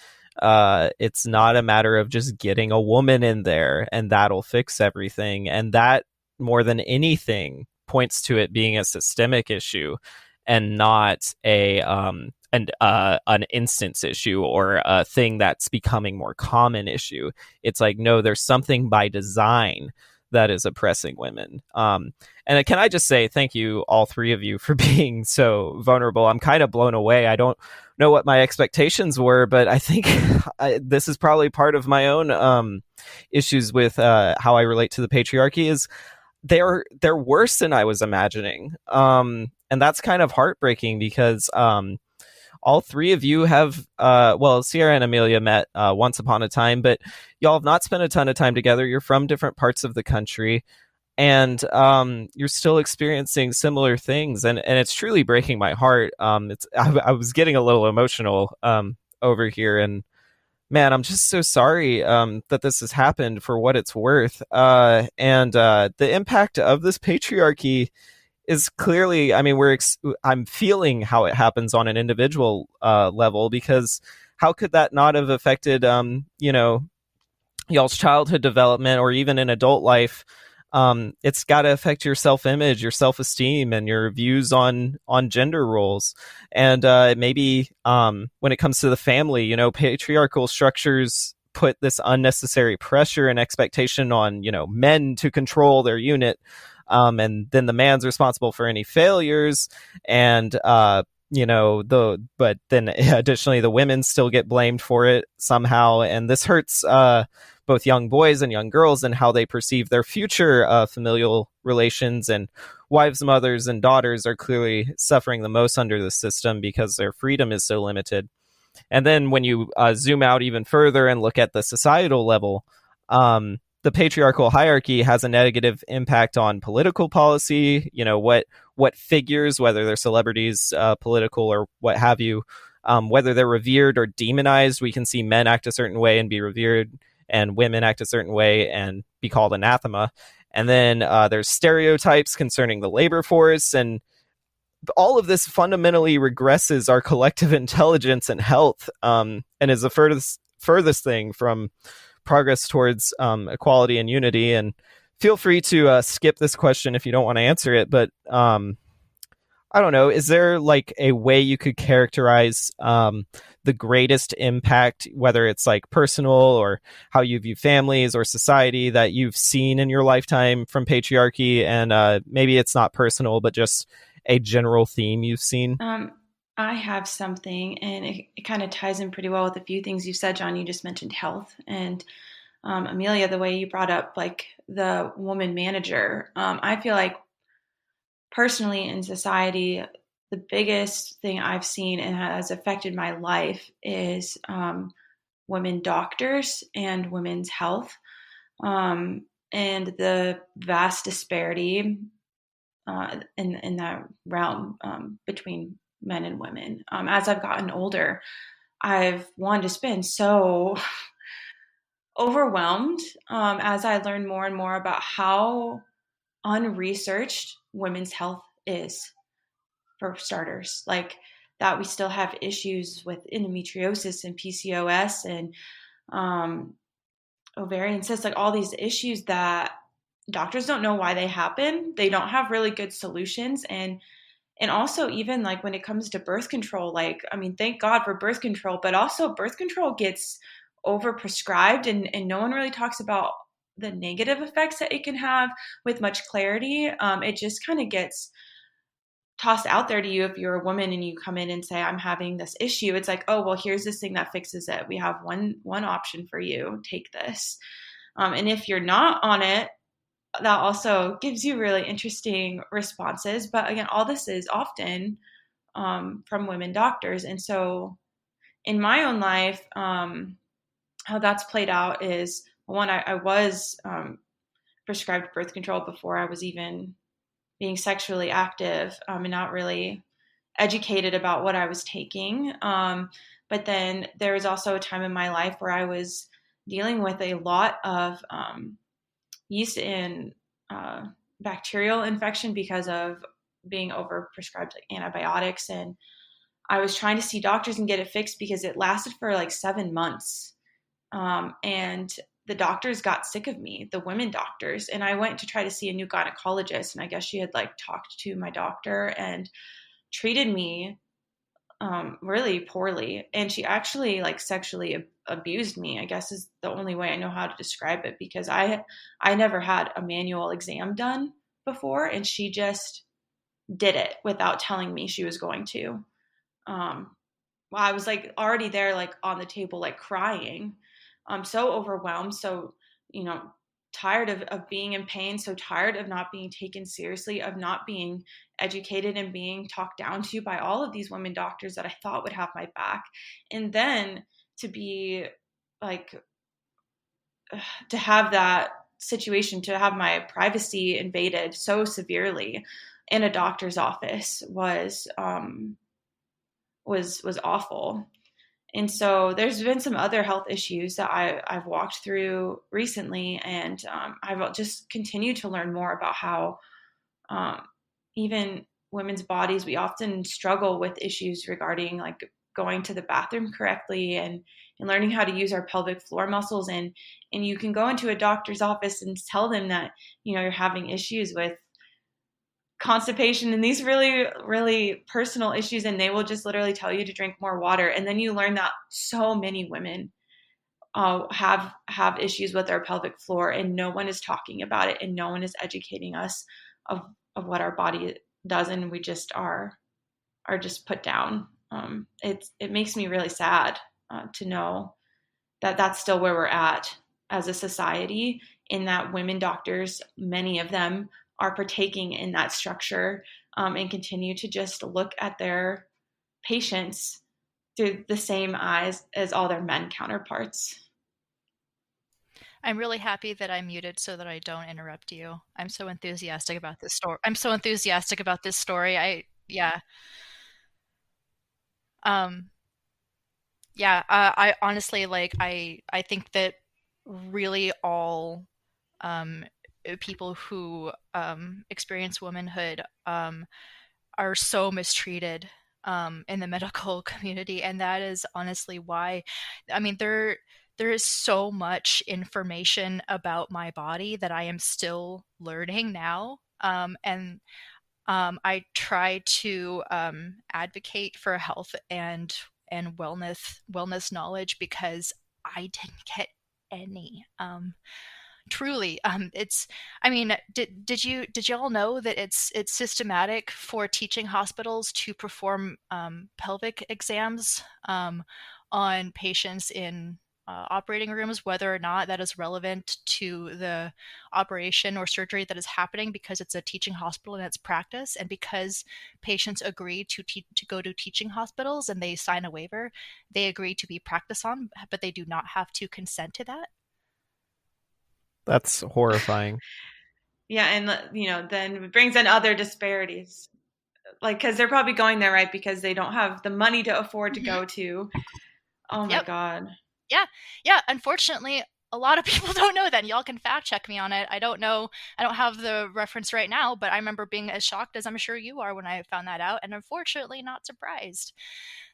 It's not a matter of just getting a woman in there and that'll fix everything. And that, more than anything, points to it being a systemic issue and not an instance issue or a thing that's becoming more common issue. It's like, no, there's something by design that is oppressing women. And can I just say thank you, all three of you, for being so vulnerable. I'm kind of blown away. I don't know what my expectations were, but I think this is probably part of my own issues with how I relate to the patriarchy. Is they're worse than I was imagining. And that's kind of heartbreaking because all three of you have, well, Cierra and Amelia met once upon a time, but y'all have not spent a ton of time together. You're from different parts of the country, and you're still experiencing similar things. And it's truly breaking my heart. I was getting a little emotional over here, and man, I'm just so sorry that this has happened, for what it's worth. And the impact of this patriarchy is clearly, I mean, I'm feeling how it happens on an individual level, because how could that not have affected, you know, y'all's childhood development or even in adult life? It's got to affect your self-image, your self-esteem, and your views on gender roles. And maybe when it comes to the family, you know, patriarchal structures put this unnecessary pressure and expectation on, you know, men to control their unit. And then the man's responsible for any failures, and you know, but then additionally the women still get blamed for it somehow, and this hurts both young boys and young girls and how they perceive their future familial relations. And wives, mothers, and daughters are clearly suffering the most under the system because their freedom is so limited. And then when you zoom out even further and look at the societal level, the patriarchal hierarchy has a negative impact on political policy. You know, what figures, whether they're celebrities, political, or what have you, whether they're revered or demonized. We can see men act a certain way and be revered, and women act a certain way and be called anathema. And then there's stereotypes concerning the labor force, and all of this fundamentally regresses our collective intelligence and health, and is the furthest thing from progress towards equality and unity. And feel free to skip this question if you don't want to answer it, but I don't know, is there like a way you could characterize the greatest impact, whether it's like personal or how you view families or society, that you've seen in your lifetime from patriarchy? And maybe it's not personal, but just a general theme you've seen. I have something, and it kind of ties in pretty well with a few things you said, John. You just mentioned health, and Amelia, the way you brought up like the woman manager. I feel like personally in society, the biggest thing I've seen and has affected my life is women doctors and women's health, and the vast disparity in that realm between men and women. As I've gotten older, I've just been so overwhelmed as I learn more and more about how unresearched women's health is, for starters. Like, that we still have issues with endometriosis and PCOS and ovarian cysts, like all these issues that doctors don't know why they happen. They don't have really good solutions. And also even like when it comes to birth control, like, I mean, thank God for birth control, but also birth control gets overprescribed and no one really talks about the negative effects that it can have with much clarity. It just kind of gets tossed out there to you if you're a woman and you come in and say, I'm having this issue. It's like, oh, well, here's this thing that fixes it. We have one option for you. Take this. And if you're not on it, that also gives you really interesting responses. But again, all this is often from women doctors. And so in my own life, how that's played out is, one, I was prescribed birth control before I was even being sexually active, and not really educated about what I was taking. But then there was also a time in my life where I was dealing with a lot of yeast and bacterial infection because of being overprescribed like antibiotics. And I was trying to see doctors and get it fixed because it lasted for like 7 months. And the doctors got sick of me, the women doctors. And I went to try to see a new gynecologist. And I guess she had like talked to my doctor and treated me really poorly. And she actually like sexually abused me, I guess is the only way I know how to describe it, because I never had a manual exam done before. And she just did it without telling me she was going to. Well, I was like already there, like on the table, like crying. I'm so overwhelmed. So, tired of being in pain, so tired of not being taken seriously, of not being educated and being talked down to by all of these women doctors that I thought would have my back. And then to be like, to have that situation, to have my privacy invaded so severely in a doctor's office was awful. And so there's been some other health issues that I've walked through recently, and I've just continued to learn more about how even women's bodies, we often struggle with issues regarding like going to the bathroom correctly and learning how to use our pelvic floor muscles. And you can go into a doctor's office and tell them that, you're having issues with constipation and these really, really personal issues, and they will just literally tell you to drink more water. And then you learn that so many women have issues with their pelvic floor, and no one is talking about it, and no one is educating us of what our body does, and we just are just put down. It makes me really sad to know that that's still where we're at as a society, in that women doctors, many of them, are partaking in that structure and continue to just look at their patients through the same eyes as all their men counterparts. I'm really happy that I muted so that I don't interrupt you. I'm so enthusiastic about this story. I honestly, like, I think that really all people who experience womanhood are so mistreated in the medical community, and that is honestly why. I mean, there is so much information about my body that I am still learning now, and I try to advocate for health and wellness knowledge, because I didn't get any. Truly, it's. I mean, did y'all know that it's systematic for teaching hospitals to perform pelvic exams on patients in operating rooms, whether or not that is relevant to the operation or surgery that is happening, because it's a teaching hospital and it's practice, and because patients agree to go to teaching hospitals and they sign a waiver, they agree to be practiced on, but they do not have to consent to that. That's horrifying. Yeah, and then it brings in other disparities, like because they're probably going there, right, because they don't have the money to afford to go to. Oh my God. Yeah. Unfortunately, a lot of people don't know that, and y'all can fact check me on it. I don't know. I don't have the reference right now, but I remember being as shocked as I'm sure you are when I found that out, and unfortunately not surprised.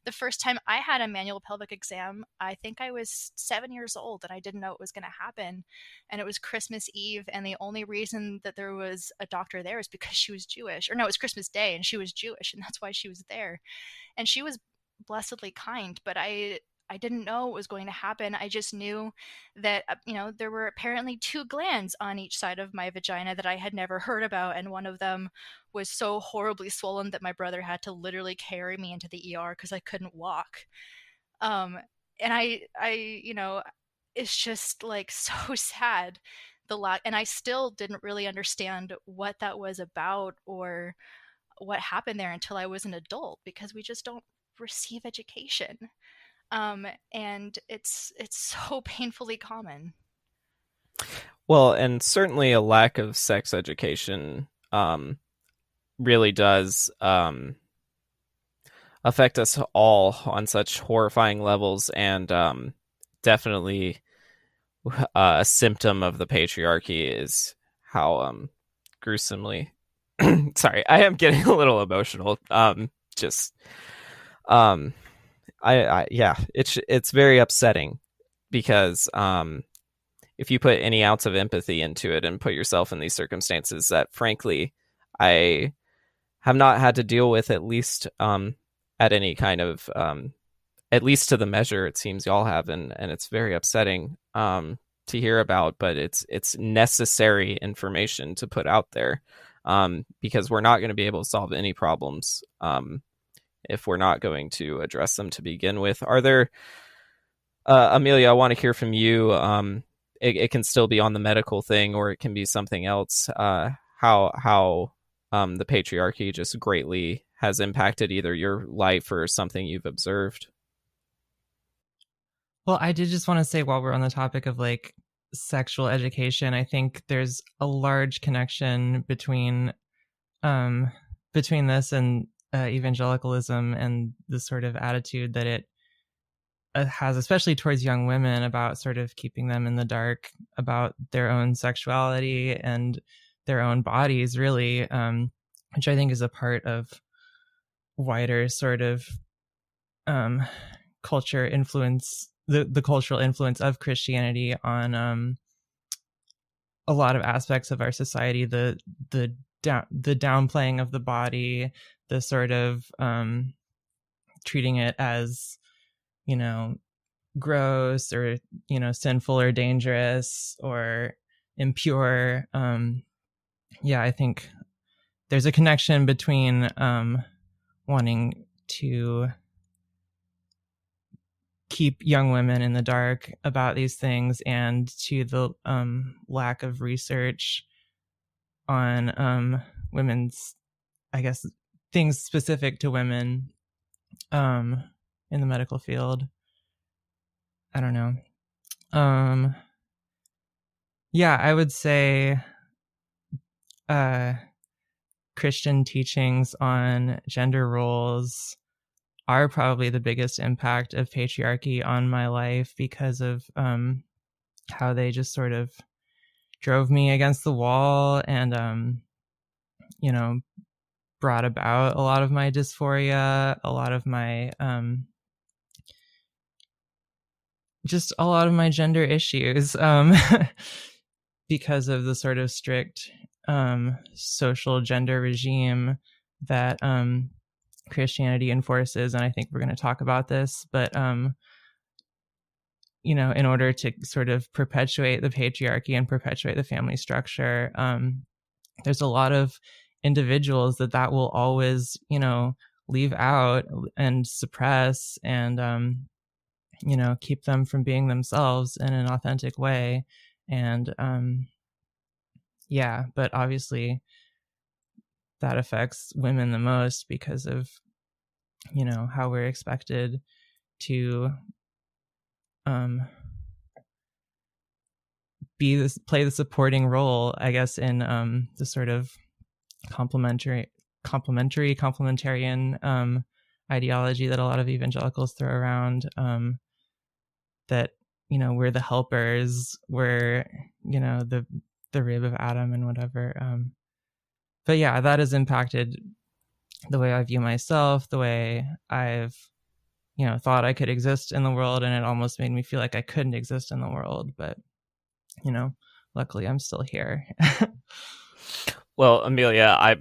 The first time I had a manual pelvic exam, I think I was 7 years old, and I didn't know it was going to happen. And it was Christmas Eve, and the only reason that there was a doctor there is because she was Jewish. Or no, it was Christmas Day, and she was Jewish, and that's why she was there. And she was blessedly kind, but I didn't know what was going to happen. I just knew that, there were apparently two glands on each side of my vagina that I had never heard about. And one of them was so horribly swollen that my brother had to literally carry me into the ER because I couldn't walk. Um, and it's just like so sad. And I still didn't really understand what that was about or what happened there until I was an adult, because we just don't receive education. And it's so painfully common. Well, and certainly a lack of sex education really does affect us all on such horrifying levels, and definitely a symptom of the patriarchy is how gruesomely sorry, I am getting a little emotional. It's very upsetting because if you put any ounce of empathy into it and put yourself in these circumstances that frankly I have not had to deal with, at least at any kind of at least to the measure it seems y'all have, and it's very upsetting to hear about, but it's necessary information to put out there, because we're not going to be able to solve any problems if we're not going to address them to begin with. Are there, Amelia, I want to hear from you. It can still be on the medical thing, or it can be something else. How the patriarchy just greatly has impacted either your life or something you've observed. Well, I did just want to say, while we're on the topic of like sexual education, I think there's a large connection between this and evangelicalism and the sort of attitude that it has, especially towards young women, about sort of keeping them in the dark about their own sexuality and their own bodies, really, which I think is a part of wider sort of culture influence, the cultural influence of Christianity on a lot of aspects of our society, the downplaying of the body, the sort of treating it as, gross or, sinful or dangerous or impure. I think there's a connection between wanting to keep young women in the dark about these things, and to the lack of research on women's, I guess, things specific to women in the medical field. I don't know. I would say Christian teachings on gender roles are probably the biggest impact of patriarchy on my life, because of how they just sort of drove me against the wall and brought about a lot of my dysphoria, a lot of my just a lot of my gender issues, because of the sort of strict social gender regime that Christianity enforces. And I think we're going to talk about this, but in order to sort of perpetuate the patriarchy and perpetuate the family structure, there's a lot of individuals that will always, leave out and suppress and, keep them from being themselves in an authentic way. And but obviously that affects women the most, because of, how we're expected to play the supporting role, I guess, in the sort of complementarian ideology that a lot of evangelicals throw around, that we're the helpers, we're, the rib of Adam and whatever. But yeah, that has impacted the way I view myself, the way I've, thought I could exist in the world, and it almost made me feel like I couldn't exist in the world. But, luckily I'm still here. Well, Amelia, I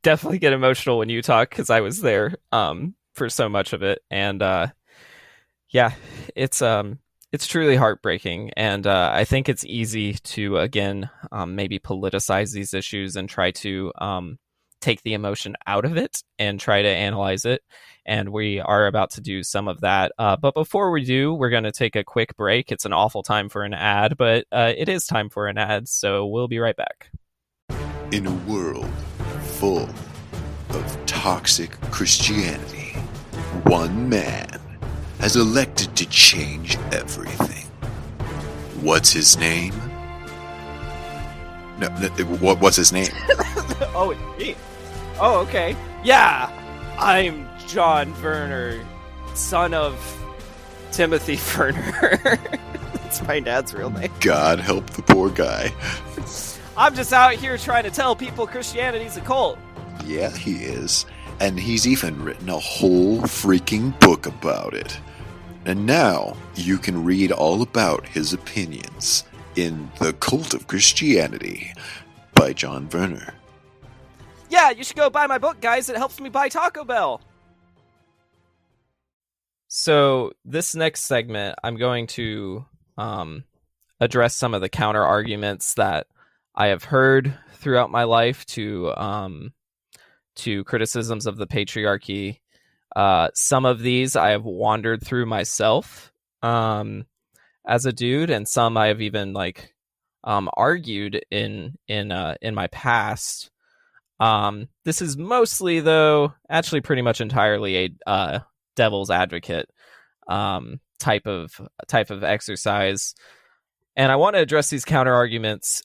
definitely get emotional when you talk because I was there for so much of it, and yeah, it's truly heartbreaking, and I think it's easy to again maybe politicize these issues and try to take the emotion out of it and try to analyze it, and we are about to do some of that. But before we do, we're going to take a quick break. It's an awful time for an ad, but it is time for an ad, so we'll be right back. In a world full of toxic Christianity, one man has elected to change everything. What's his name? No, what's his name? Oh, okay. Yeah, I'm John Werner, son of Timothy Werner. That's my dad's real name. God help the poor guy. I'm just out here trying to tell people Christianity's a cult. Yeah, he is. And he's even written a whole freaking book about it. And now you can read all about his opinions in The Cult of Christianity by John Werner. Yeah, you should go buy my book, guys. It helps me buy Taco Bell. So this next segment, I'm going to address some of the counter arguments that I have heard throughout my life to criticisms of the patriarchy. Some of these I have wandered through myself as a dude, and some I have even argued in my past. This is mostly, though, actually pretty much entirely a devil's advocate type of exercise. And I want to address these counter arguments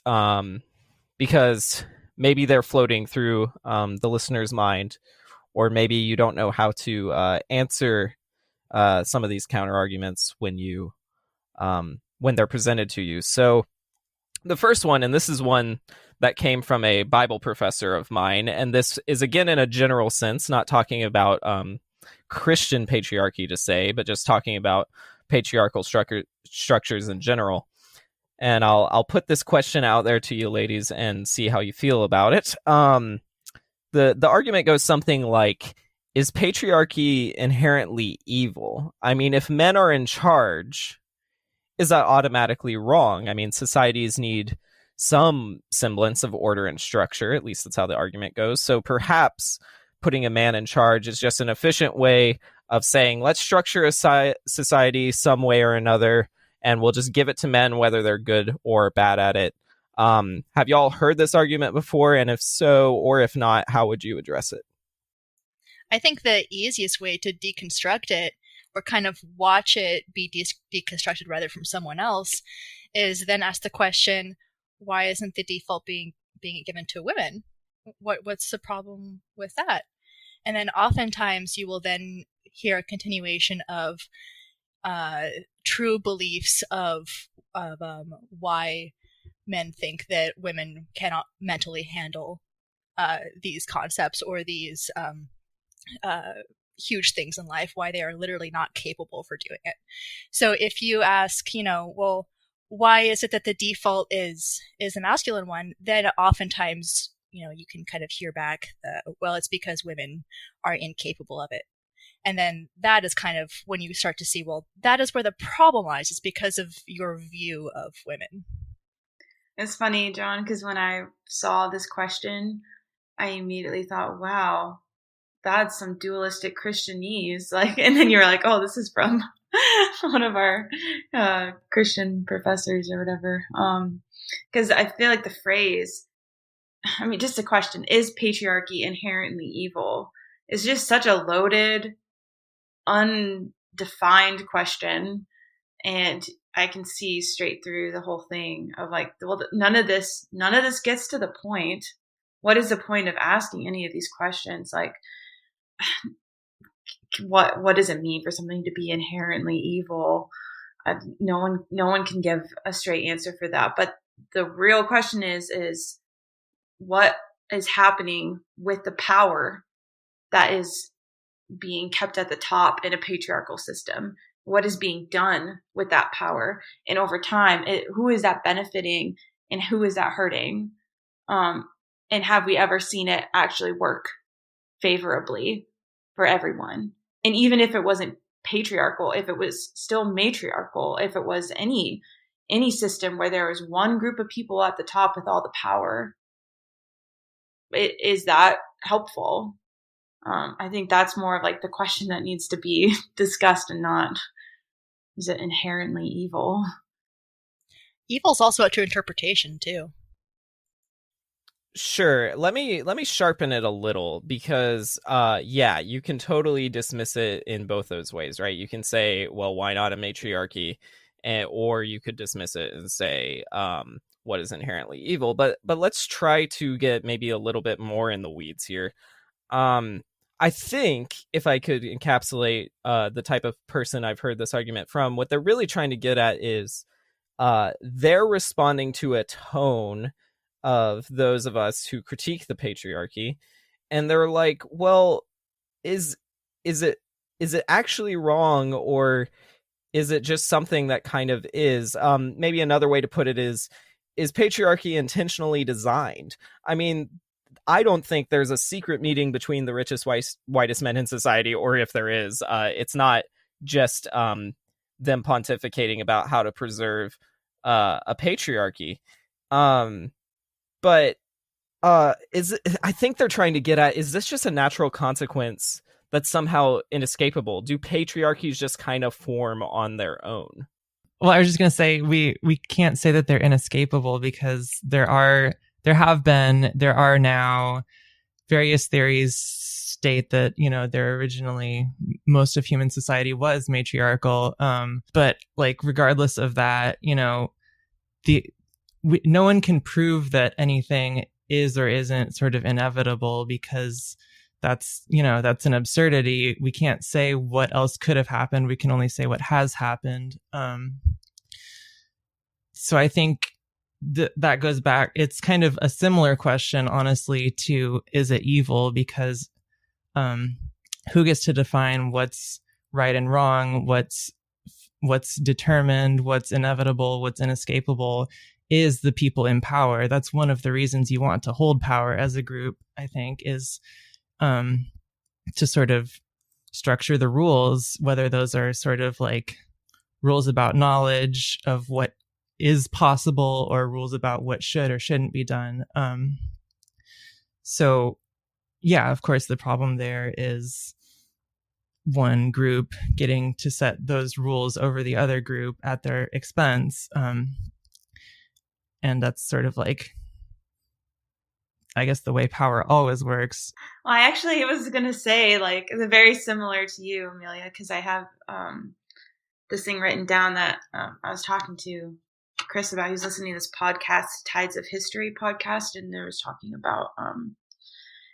because maybe they're floating through the listener's mind, or maybe you don't know how to answer some of these counter arguments when they're presented to you. So the first one, and this is one that came from a Bible professor of mine, and this is again in a general sense, not talking about Christian patriarchy to say, but just talking about patriarchal structures in general. And I'll put this question out there to you ladies and see how you feel about it. The argument goes something like, is patriarchy inherently evil? I mean, if men are in charge, is that automatically wrong? I mean, societies need some semblance of order and structure. At least that's how the argument goes. So perhaps putting a man in charge is just an efficient way of saying, let's structure a society some way or another, and we'll just give it to men, whether they're good or bad at it. Have y'all heard this argument before? And if so, or if not, how would you address it? I think the easiest way to deconstruct it, or kind of watch it be deconstructed rather from someone else, is then ask the question, why isn't the default being given to women? What's the problem with that? And then oftentimes you will then hear a continuation of true beliefs of why men think that women cannot mentally handle these concepts or these huge things in life, why they are literally not capable for doing it. So if you ask, well, why is it that the default is a masculine one, then oftentimes, you can kind of hear back well, it's because women are incapable of it. And then that is kind of when you start to see, well, that is where the problem lies. It's because of your view of women. It's funny, John, because when I saw this question, I immediately thought, wow, that's some dualistic Christianese. And then you're like, oh, this is from one of our Christian professors or whatever. Because I feel like the phrase, just a question, is patriarchy inherently evil? Is just such a loaded, undefined question. And I can see straight through the whole thing of well, none of this gets to the point. What is the point of asking any of these questions? What does it mean for something to be inherently evil? no one can give a straight answer for that. But the real question is what is happening with the power that is being kept at the top in a patriarchal system? What is being done with that power? And over time, who is that benefiting and who is that hurting? And have we ever seen it actually work favorably for everyone? And even if it wasn't patriarchal, if it was still matriarchal, if it was any system where there was one group of people at the top with all the power, is that helpful? I think that's more of like the question that needs to be discussed, and not, is it inherently evil? Evil's also up to interpretation too. Sure. Let me sharpen it a little, because yeah, you can totally dismiss it in both those ways, right? You can say, well, why not a matriarchy? Or you could dismiss it and say, what is inherently evil? But let's try to get maybe a little bit more in the weeds here. I think if I could encapsulate the type of person I've heard this argument from, what they're really trying to get at is they're responding to a tone of those of us who critique the patriarchy, and they're like, well, is it actually wrong, or is it just something that kind of is? Maybe another way to put it is patriarchy intentionally designed? I mean, I don't think there's a secret meeting between the richest, whitest men in society, or if there is, it's not just them pontificating about how to preserve a patriarchy. But I think they're trying to get at, is this just a natural consequence that's somehow inescapable? Do patriarchies just kind of form on their own? Well, I was just going to say, we can't say that they're inescapable, because there are now various theories state that, there originally most of human society was matriarchal. But like, regardless of that, no one can prove that anything is or isn't sort of inevitable, because that's an absurdity. We can't say what else could have happened. We can only say what has happened. So I think that goes back. It's kind of a similar question, honestly, to, is it evil? Because who gets to define what's right and wrong, what's determined, what's inevitable, what's inescapable, is the people in power. That's one of the reasons you want to hold power as a group, I think, is to sort of structure the rules, whether those are sort of like rules about knowledge of what is possible, or rules about what should or shouldn't be done. So yeah, of course, the problem there is one group getting to set those rules over the other group at their expense. And that's sort of like, I guess, the way power always works. Well, I actually was going to say, like, it's very similar to you, Amelia, because I have this thing written down that I was talking to Chris about. He was listening to this podcast, Tides of History podcast, and there was talking about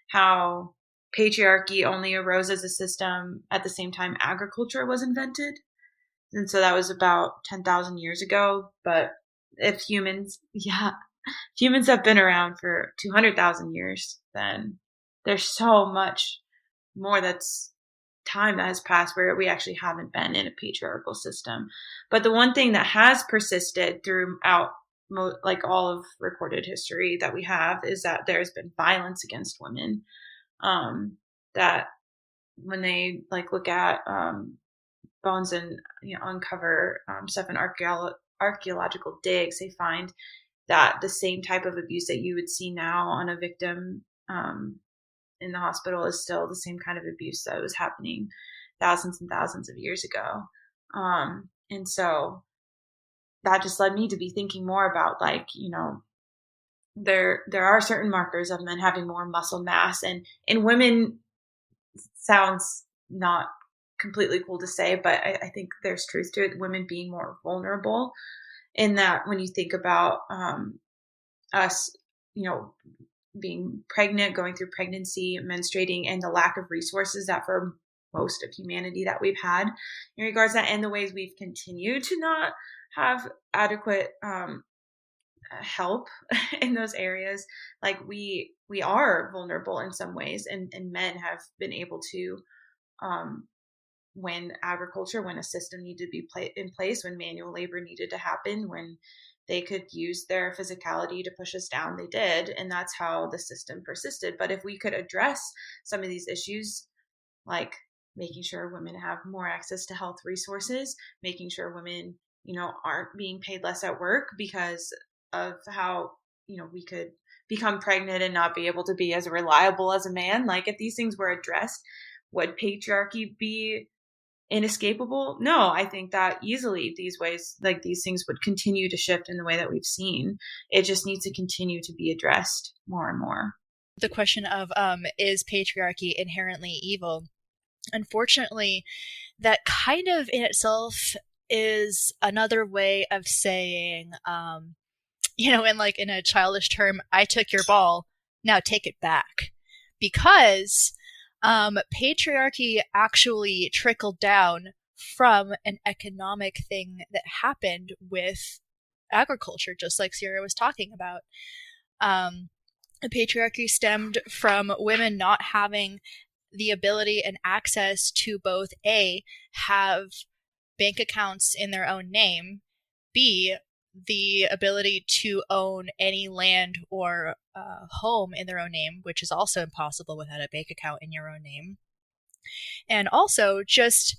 how patriarchy only arose as a system at the same time agriculture was invented. And so that was about 10,000 years ago. But if humans have been around for 200,000 years, then there's so much more time that has passed where we actually haven't been in a patriarchal system. But the one thing that has persisted throughout like all of recorded history that we have is that there's been violence against women. That when they like look at bones and uncover stuff in archaeological digs, they find that the same type of abuse that you would see now on a victim in the hospital is still the same kind of abuse that was happening thousands and thousands of years ago. And so that just led me to be thinking more about, like, there are certain markers of men having more muscle mass, and in women sounds not completely cool to say, but I think there's truth to it. Women being more vulnerable, in that when you think about us, being pregnant, going through pregnancy, menstruating, and the lack of resources that for most of humanity that we've had in regards to that, and the ways we've continued to not have adequate help in those areas. Like we are vulnerable in some ways, and men have been able to, when agriculture, when a system needed to be in place, when manual labor needed to happen, when they could use their physicality to push us down, they did. And that's how the system persisted. But if we could address some of these issues, like making sure women have more access to health resources, making sure women, aren't being paid less at work because of how, we could become pregnant and not be able to be as reliable as a man. Like, if these things were addressed, would patriarchy be inescapable? No, I think that easily these things would continue to shift in the way that we've seen. It just needs to continue to be addressed more and more. The question of is patriarchy inherently evil? Unfortunately, that kind of in itself is another way of saying, in a childish term, I took your ball, now take it back. Because patriarchy actually trickled down from an economic thing that happened with agriculture, just like Cierra was talking about. The patriarchy stemmed from women not having the ability and access to both A, have bank accounts in their own name, B, the ability to own any land or home in their own name, which is also impossible without a bank account in your own name. And also just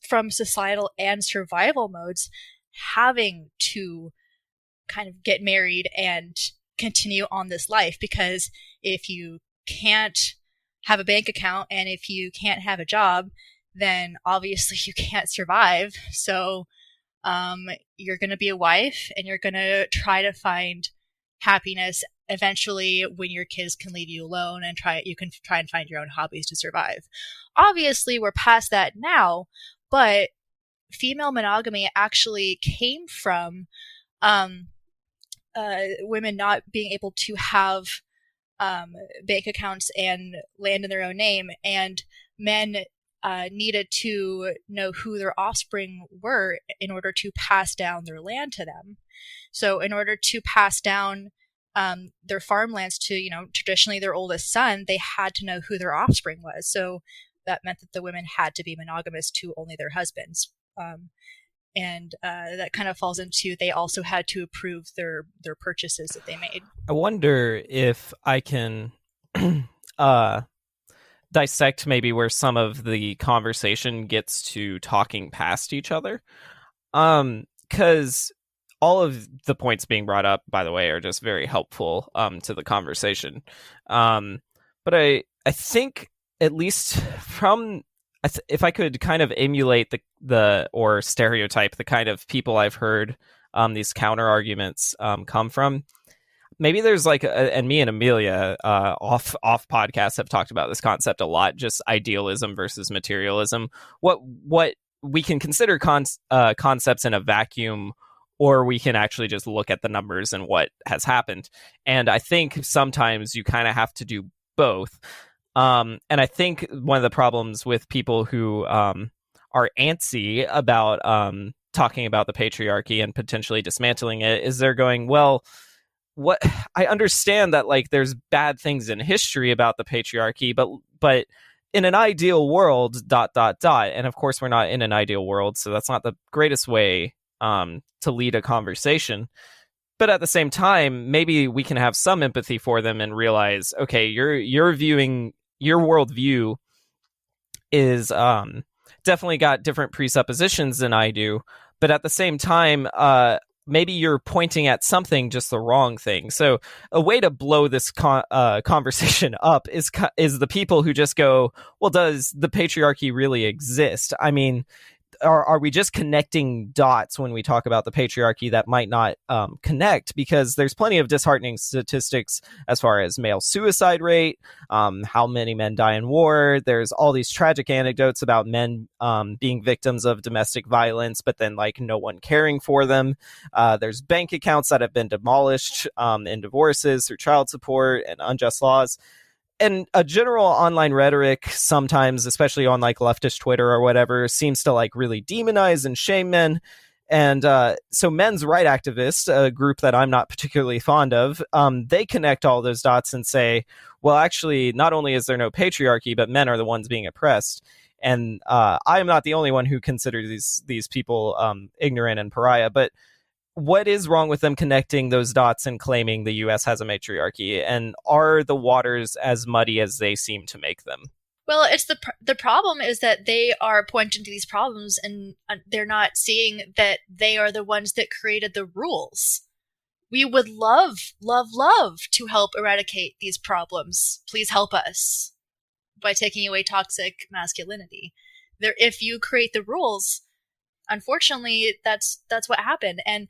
from societal and survival modes, having to kind of get married and continue on this life, because if you can't have a bank account and if you can't have a job, then obviously you can't survive. So you're going to be a wife and you're going to try to find happiness eventually when your kids can leave you alone, and you can try and find your own hobbies to survive. Obviously, we're past that now, but female monogamy actually came from women not being able to have bank accounts and land in their own name, and men needed to know who their offspring were in order to pass down their land to them. So in order to pass down their farmlands to, traditionally their oldest son, they had to know who their offspring was. So that meant that the women had to be monogamous to only their husbands. And that kind of falls into, they also had to approve their purchases that they made. I wonder if I can dissect maybe where some of the conversation gets to talking past each other. Because all of the points being brought up, by the way, are just very helpful to the conversation. But I think, at least from, if I could kind of emulate the or stereotype the kind of people I've heard these counter arguments come from, maybe there's and me and Amelia off podcasts have talked about this concept a lot, just idealism versus materialism. What we can consider concepts in a vacuum, or we can actually just look at the numbers and what has happened. And I think sometimes you kind of have to do both. And I think one of the problems with people who are antsy about talking about the patriarchy and potentially dismantling it is they're going, well, what I understand that there's bad things in history about the patriarchy, but in an ideal world, ... And of course, we're not in an ideal world, so that's not the greatest way to lead a conversation. But at the same time, maybe we can have some empathy for them and realize, okay, you're viewing your worldview is definitely got different presuppositions than I do, but at the same time, maybe you're pointing at something, just the wrong thing. So a way to blow this conversation up is the people who just go, well, does the patriarchy really exist? I mean, are we just connecting dots when we talk about the patriarchy that might not connect? Because there's plenty of disheartening statistics as far as male suicide rate, how many men die in war. There's all these tragic anecdotes about men being victims of domestic violence, but then no one caring for them. There's bank accounts that have been demolished in divorces through child support and unjust laws. and a general online rhetoric sometimes, especially on like leftist Twitter or whatever, seems to like really demonize and shame men. And so men's right activists, a group that I'm not particularly fond of, they connect all those dots and say, well, actually, not only is there no patriarchy, but men are the ones being oppressed. And I am not the only one who considers these people ignorant and pariah. But what is wrong with them connecting those dots and claiming the U.S. has a matriarchy? And are the waters as muddy as they seem to make them? Well, it's the problem is that they are pointing to these problems and they're not seeing that they are the ones that created the rules. We would love to help eradicate these problems. Please help us by taking away toxic masculinity. If you create the rules, unfortunately, that's what happened. And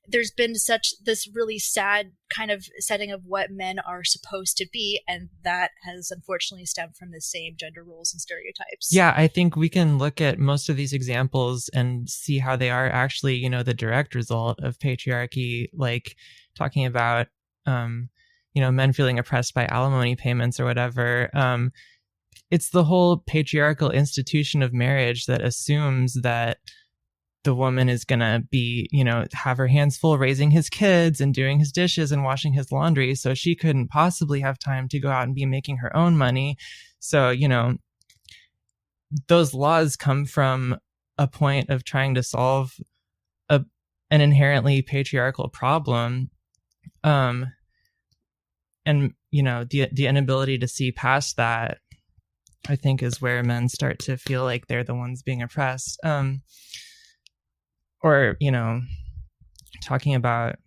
there's been this really sad kind of setting of what men are supposed to be, and that has unfortunately stemmed from the same gender roles and stereotypes. Yeah, I think we can look at most of these examples and see how they are actually, the direct result of patriarchy, like talking about, men feeling oppressed by alimony payments or whatever. It's the whole patriarchal institution of marriage that assumes that the woman is going to be, have her hands full raising his kids and doing his dishes and washing his laundry. So she couldn't possibly have time to go out and be making her own money. So, those laws come from a point of trying to solve an inherently patriarchal problem. And, the inability to see past that, I think, is where men start to feel like they're the ones being oppressed. Or, talking about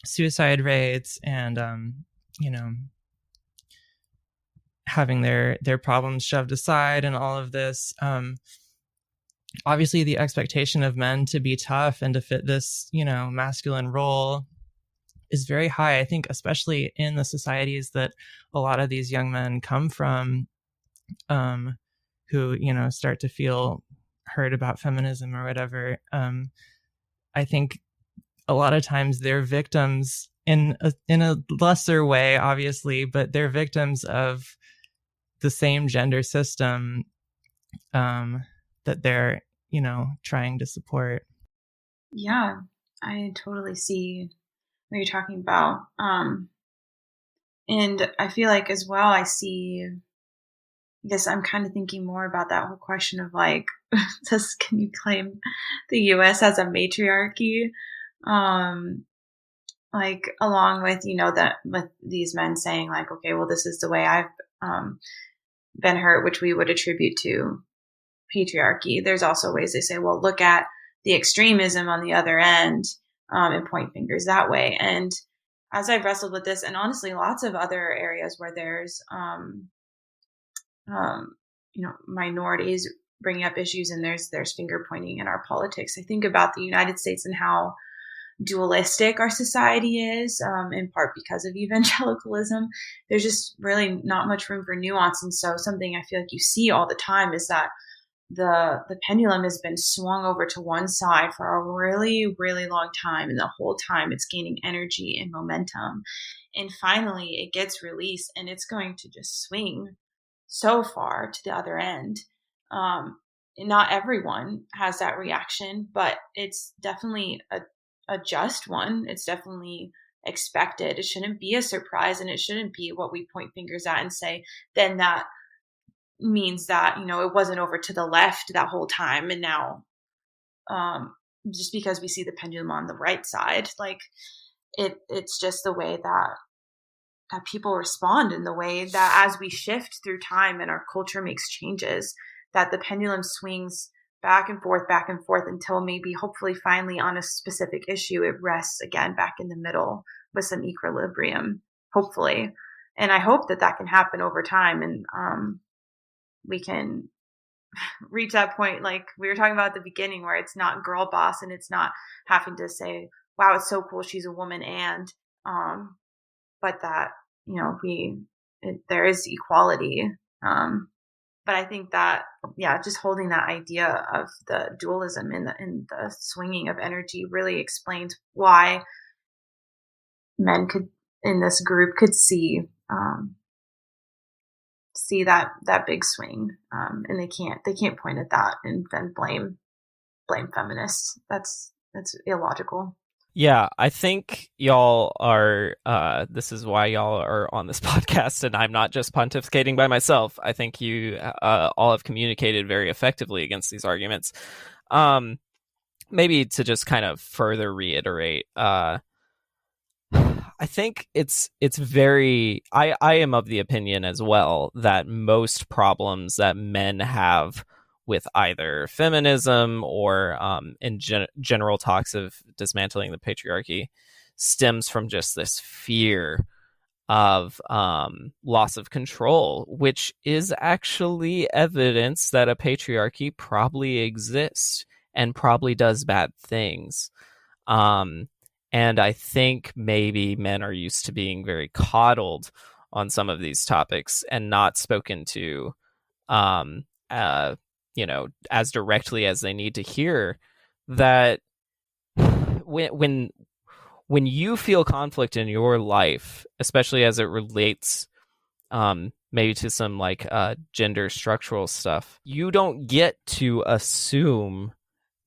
suicide rates and, having their problems shoved aside and all of this. Obviously, the expectation of men to be tough and to fit this, masculine role is very high. I think, especially in the societies that a lot of these young men come from, who, start to feel heard about feminism or whatever. I think a lot of times they're victims in a lesser way, obviously, but they're victims of the same gender system that they're, trying to support. Yeah, I totally see what you're talking about. And I feel like as well, I guess I'm kind of thinking more about that whole question of like, can you claim the U.S. as a matriarchy? Like along with, with these men saying like, okay, well, this is the way I've been hurt, which we would attribute to patriarchy. There's also ways they say, well, look at the extremism on the other end and point fingers that way. And as I've wrestled with this, and honestly, lots of other areas where there's, minorities bringing up issues and there's finger pointing in our politics. I think about the United States and how dualistic our society is, in part because of evangelicalism. There's just really not much room for nuance. And so something I feel like you see all the time is that the pendulum has been swung over to one side for a really, really long time. And the whole time it's gaining energy and momentum. And finally it gets released and it's going to just swing so far to the other end. Not everyone has that reaction, but it's definitely a just one. It's definitely expected. It shouldn't be a surprise, and it shouldn't be what we point fingers at and say, then that means that, it wasn't over to the left that whole time. And now, just because we see the pendulum on the right side, like it's just the way that people respond, in the way that as we shift through time and our culture makes changes, that the pendulum swings back and forth until maybe hopefully finally on a specific issue, it rests again back in the middle with some equilibrium, hopefully. And I hope that can happen over time. And we can reach that point, like we were talking about at the beginning, where it's not girl boss and it's not having to say, wow, it's so cool she's a woman, and but that, there is equality. But I think that, just holding that idea of the dualism in the swinging of energy really explains why men in this group could see see that big swing, and they can't point at that and then blame feminists. That's illogical. Yeah, I think y'all are, this is why y'all are on this podcast, and I'm not just pontificating by myself. I think you all have communicated very effectively against these arguments. Maybe to just kind of further reiterate, I think it's very, I am of the opinion as well that most problems that men have with either feminism or in general talks of dismantling the patriarchy stems from just this fear of loss of control, which is actually evidence that a patriarchy probably exists and probably does bad things. And I think maybe men are used to being very coddled on some of these topics and not spoken to as directly as they need to hear. That when you feel conflict in your life, especially as it relates maybe to some like gender structural stuff, you don't get to assume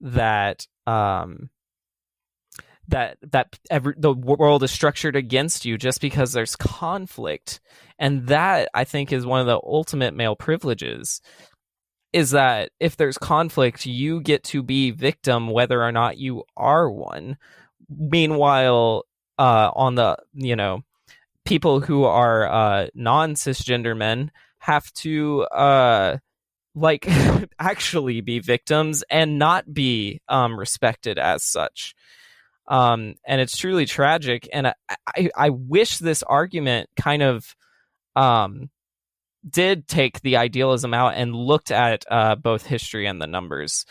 that the world is structured against you just because there's conflict. And that, I think, is one of the ultimate male privileges, is that if there's conflict, you get to be victim whether or not you are one. Meanwhile, on the, people who are non-cisgender men have to actually be victims and not be respected as such. And it's truly tragic. And I wish this argument kind of did take the idealism out and looked at both history and the numbers,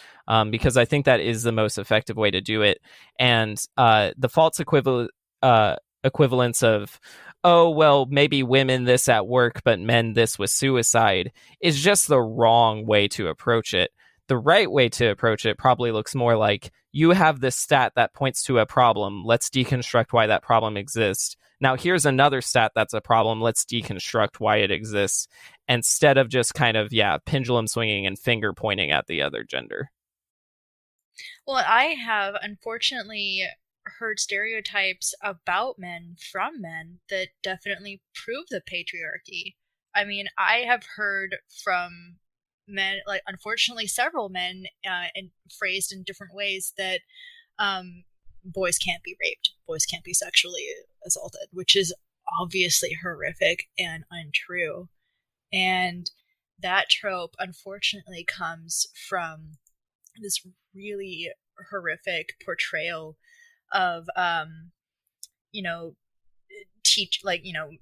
because I think that is the most effective way to do it. And the false equivalence of, oh, well, maybe women this at work, but men this with suicide, is just the wrong way to approach it. The right way to approach it probably looks more like, you have this stat that points to a problem. Let's deconstruct why that problem exists. Now, here's another stat that's a problem. Let's deconstruct why it exists, instead of just kind of, pendulum swinging and finger pointing at the other gender. Well, I have unfortunately heard stereotypes about men from men that definitely prove the patriarchy. I mean, I have heard from men, like, unfortunately several men, and phrased in different ways, that boys can't be raped, boys can't be sexually assaulted, which is obviously horrific and untrue. And that trope, unfortunately, comes from this really horrific portrayal of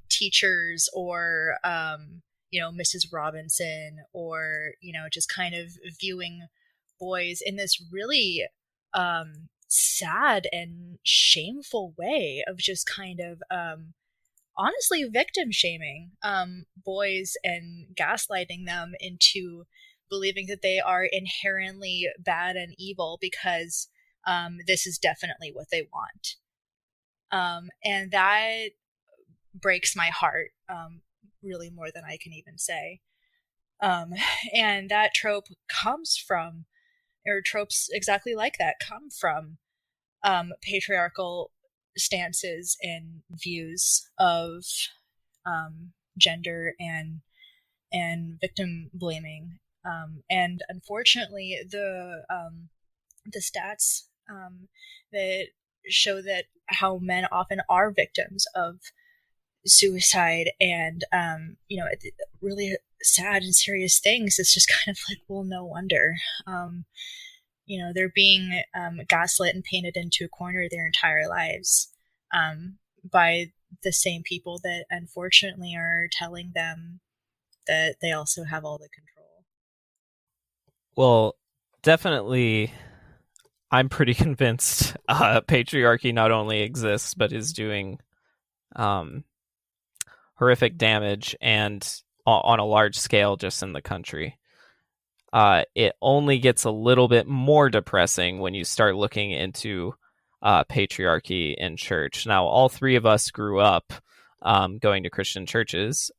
teachers, or Mrs. Robinson, or just kind of viewing boys in this really sad and shameful way of just kind of honestly victim shaming boys and gaslighting them into believing that they are inherently bad and evil because this is definitely what they want. And that breaks my heart, really, more than I can even say. And that trope comes from, or tropes exactly like that come from, patriarchal stances and views of gender and victim blaming. And unfortunately, the stats that show that how men often are victims of suicide and really sad and serious things, it's just kind of like, well, no wonder. They're being gaslit and painted into a corner their entire lives by the same people that unfortunately are telling them that they also have all the control. Well, definitely, I'm pretty convinced patriarchy not only exists, but is doing horrific damage, and on a large scale just in the country. It only gets a little bit more depressing when you start looking into patriarchy in church. Now, all three of us grew up going to Christian churches,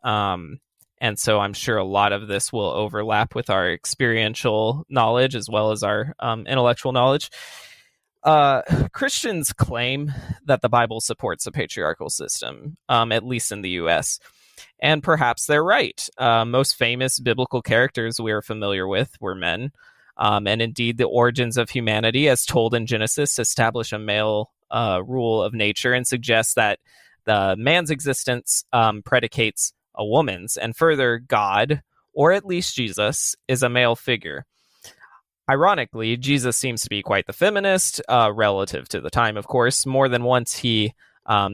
And so I'm sure a lot of this will overlap with our experiential knowledge as well as our intellectual knowledge. Christians claim that the Bible supports a patriarchal system, at least in the US. And perhaps they're right. Most famous biblical characters we are familiar with were men. And indeed, the origins of humanity, as told in Genesis, establish a male rule of nature and suggests that the man's existence predicates a woman's. And further, God, or at least Jesus, is a male figure. Ironically, Jesus seems to be quite the feminist, relative to the time, of course. More than once, he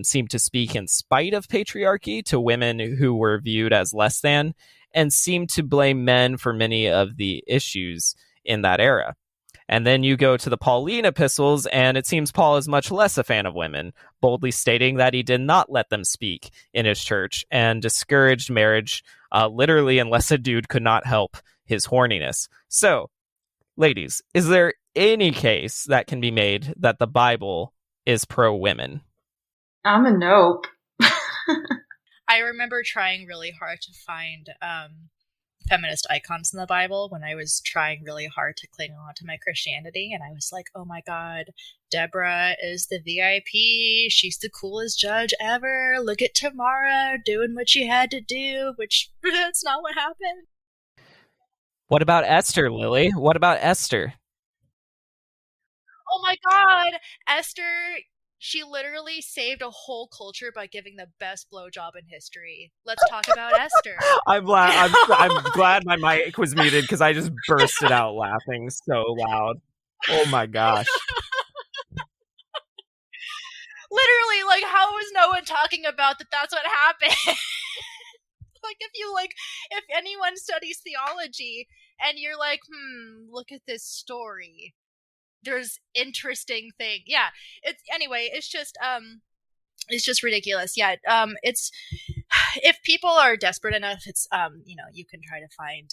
seemed to speak in spite of patriarchy to women who were viewed as less than, and seemed to blame men for many of the issues in that era. And then you go to the Pauline epistles, and it seems Paul is much less a fan of women, boldly stating that he did not let them speak in his church and discouraged marriage, literally, unless a dude could not help his horniness. So, ladies, is there any case that can be made that the Bible is pro-women? I'm a nope. I remember trying really hard to find feminist icons in the Bible when I was trying really hard to cling on to my Christianity, and I was like, oh my god, Deborah is the VIP, she's the coolest judge ever, look at Tamara doing what she had to do, which that's not what happened. What about Esther, Lily? What about Esther? Oh my god, Esther, she literally saved a whole culture by giving the best blowjob in history. Let's talk about Esther. I'm glad my mic was muted because I just bursted out laughing so loud. Oh my gosh. Literally, like, how was no one talking about that that's what happened? If anyone studies theology and you're like, look at this story, there's interesting thing. Yeah, it's just ridiculous. Yeah, it's, if people are desperate enough, it's you can try to find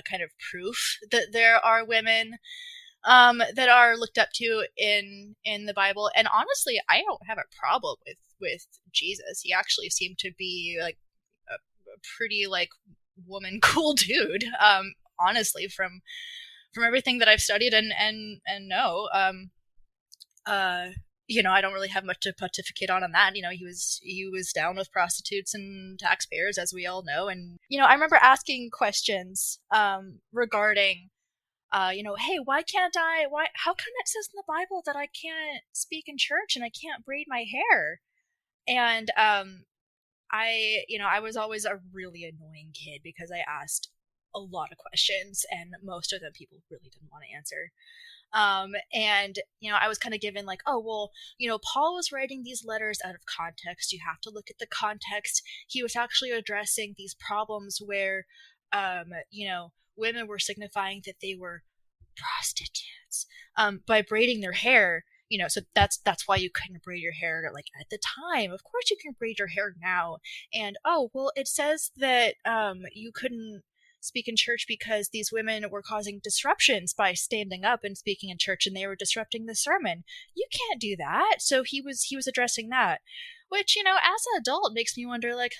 kind of proof that there are women that are looked up to in the Bible. And honestly, I don't have a problem with Jesus. He actually seemed to be like a pretty like woman cool dude. Honestly, from everything that I've studied and know, I don't really have much to pontificate on that. He was down with prostitutes and taxpayers, as we all know. And I remember asking questions regarding hey, how come it says in the Bible that I can't speak in church and I can't braid my hair? And I was always a really annoying kid because I asked a lot of questions and most of them people really didn't want to answer. And I was kind of given like, oh, well, Paul was writing these letters out of context. You have to look at the context. He was actually addressing these problems where, women were signifying that they were prostitutes, by braiding their hair. So that's why you couldn't braid your hair like at the time. Of course you can braid your hair now. And oh, well, it says that you couldn't speak in church because these women were causing disruptions by standing up and speaking in church, and they were disrupting the sermon. You can't do that. So he was addressing that, which as an adult makes me wonder, like,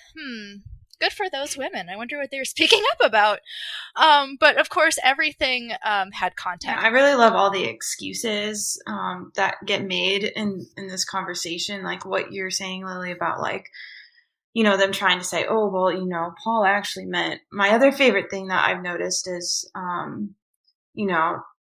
good for those women. I wonder what they were speaking up about. But of course, everything had context. Yeah, I really love all the excuses that get made in this conversation, like what you're saying, Lily, about like, them trying to say, oh, well, Paul actually meant. My other favorite thing that I've noticed is,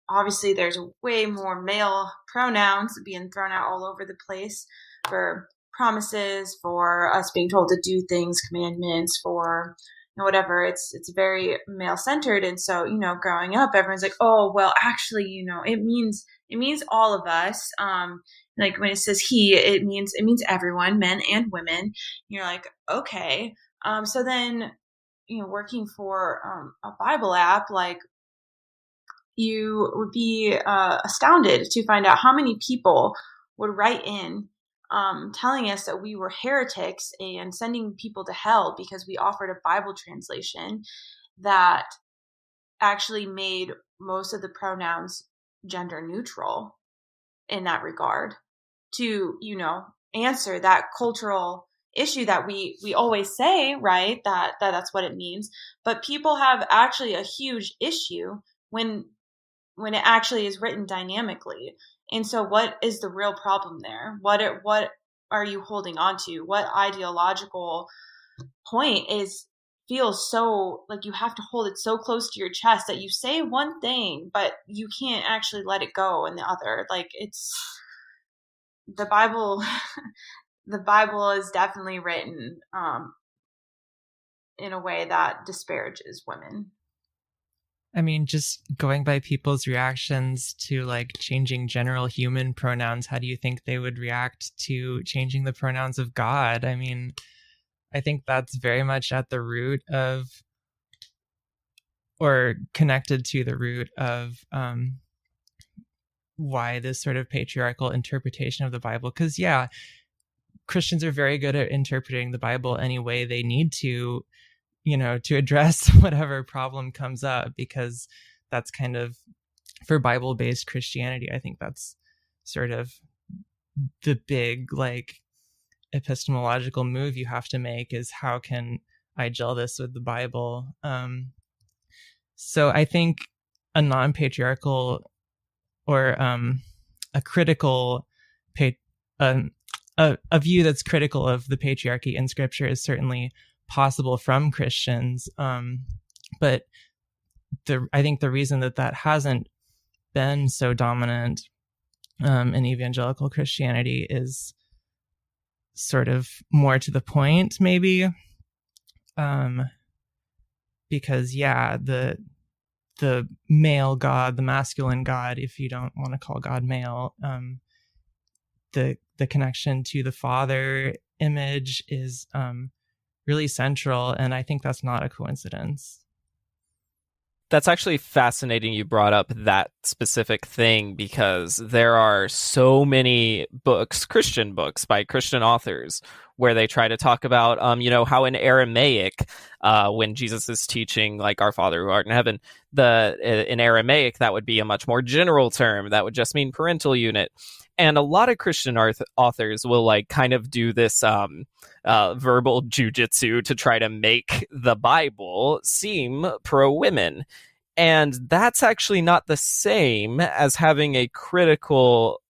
obviously there's way more male pronouns being thrown out all over the place for promises, for us being told to do things, commandments, for whatever. It's very male centered. And so, growing up, everyone's like, oh, well, actually, it means all of us. Like when it says he, it means everyone, men and women. And you're like, okay. So then, working for a Bible app, like you would be astounded to find out how many people would write in telling us that we were heretics and sending people to hell because we offered a Bible translation that actually made most of the pronouns gender neutral in that regard to, answer that cultural issue that we always say, right, that's what it means, but people have actually a huge issue when it actually is written dynamically. And so what is the real problem there? What are you holding on to? What ideological point feels so like you have to hold it so close to your chest that you say one thing, but you can't actually let it go in the other? Like, it's the Bible. The Bible is definitely written in a way that disparages women. I mean, just going by people's reactions to like changing general human pronouns, how do you think they would react to changing the pronouns of God? I mean, I think that's very much at the root of, or connected to the root of why this sort of patriarchal interpretation of the Bible. Because, yeah, Christians are very good at interpreting the Bible any way they need to, to address whatever problem comes up, because that's kind of, for Bible-based Christianity, I think that's sort of the big, like, epistemological move you have to make, is how can I gel this with the Bible? So I think a non-patriarchal or a critical a view that's critical of the patriarchy in Scripture is certainly possible from Christians, but I think the reason that hasn't been so dominant in evangelical Christianity is sort of more to the point, maybe, because the male God, the masculine God, if you don't want to call God male, the connection to the Father image is really central, and I think that's not a coincidence. That's actually fascinating you brought up that specific thing, because there are so many books, Christian books by Christian authors, where they try to talk about, how in Aramaic, when Jesus is teaching, like, our Father who art in heaven, in Aramaic, that would be a much more general term. That would just mean parental unit. And a lot of Christian authors will, like, kind of do this verbal jujitsu to try to make the Bible seem pro-women. And that's actually not the same as having a critical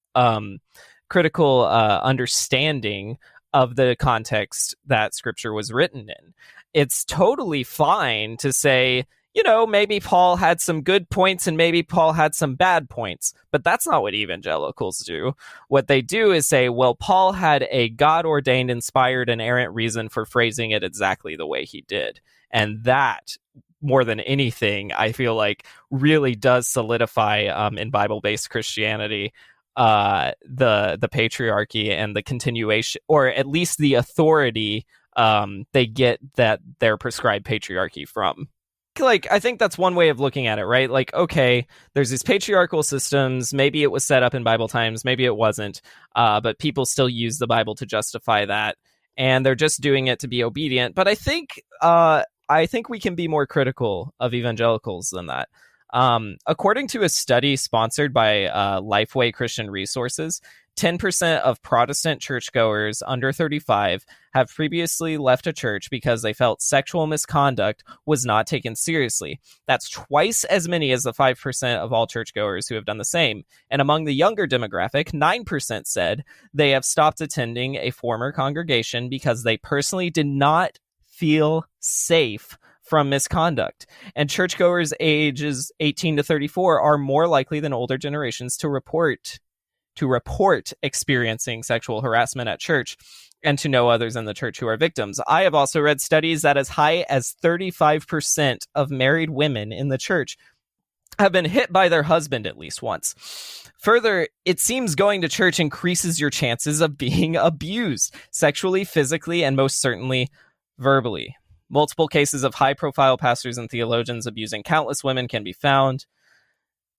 understanding of the context that Scripture was written in. It's totally fine to say, maybe Paul had some good points and maybe Paul had some bad points, but that's not what evangelicals do. What they do is say, well, Paul had a God-ordained, inspired, inerrant reason for phrasing it exactly the way he did. And that, more than anything, I feel like really does solidify in Bible-based Christianity the patriarchy and the continuation, or at least the authority they get that their prescribed patriarchy from. Like, I think that's one way of looking at it, right? Like, okay, there's these patriarchal systems. Maybe it was set up in Bible times, maybe it wasn't, but people still use the Bible to justify that, and they're just doing it to be obedient. But I think we can be more critical of evangelicals than that. According to a study sponsored by Lifeway Christian Resources, 10% of Protestant churchgoers under 35 have previously left a church because they felt sexual misconduct was not taken seriously. That's twice as many as the 5% of all churchgoers who have done the same. And among the younger demographic, 9% said they have stopped attending a former congregation because they personally did not feel safe from misconduct. And churchgoers ages 18 to 34 are more likely than older generations to report experiencing sexual harassment at church, and to know others in the church who are victims. I have also read studies that as high as 35% of married women in the church have been hit by their husband at least once. Further, it seems going to church increases your chances of being abused sexually, physically, and most certainly verbally. Multiple cases of high-profile pastors and theologians abusing countless women can be found.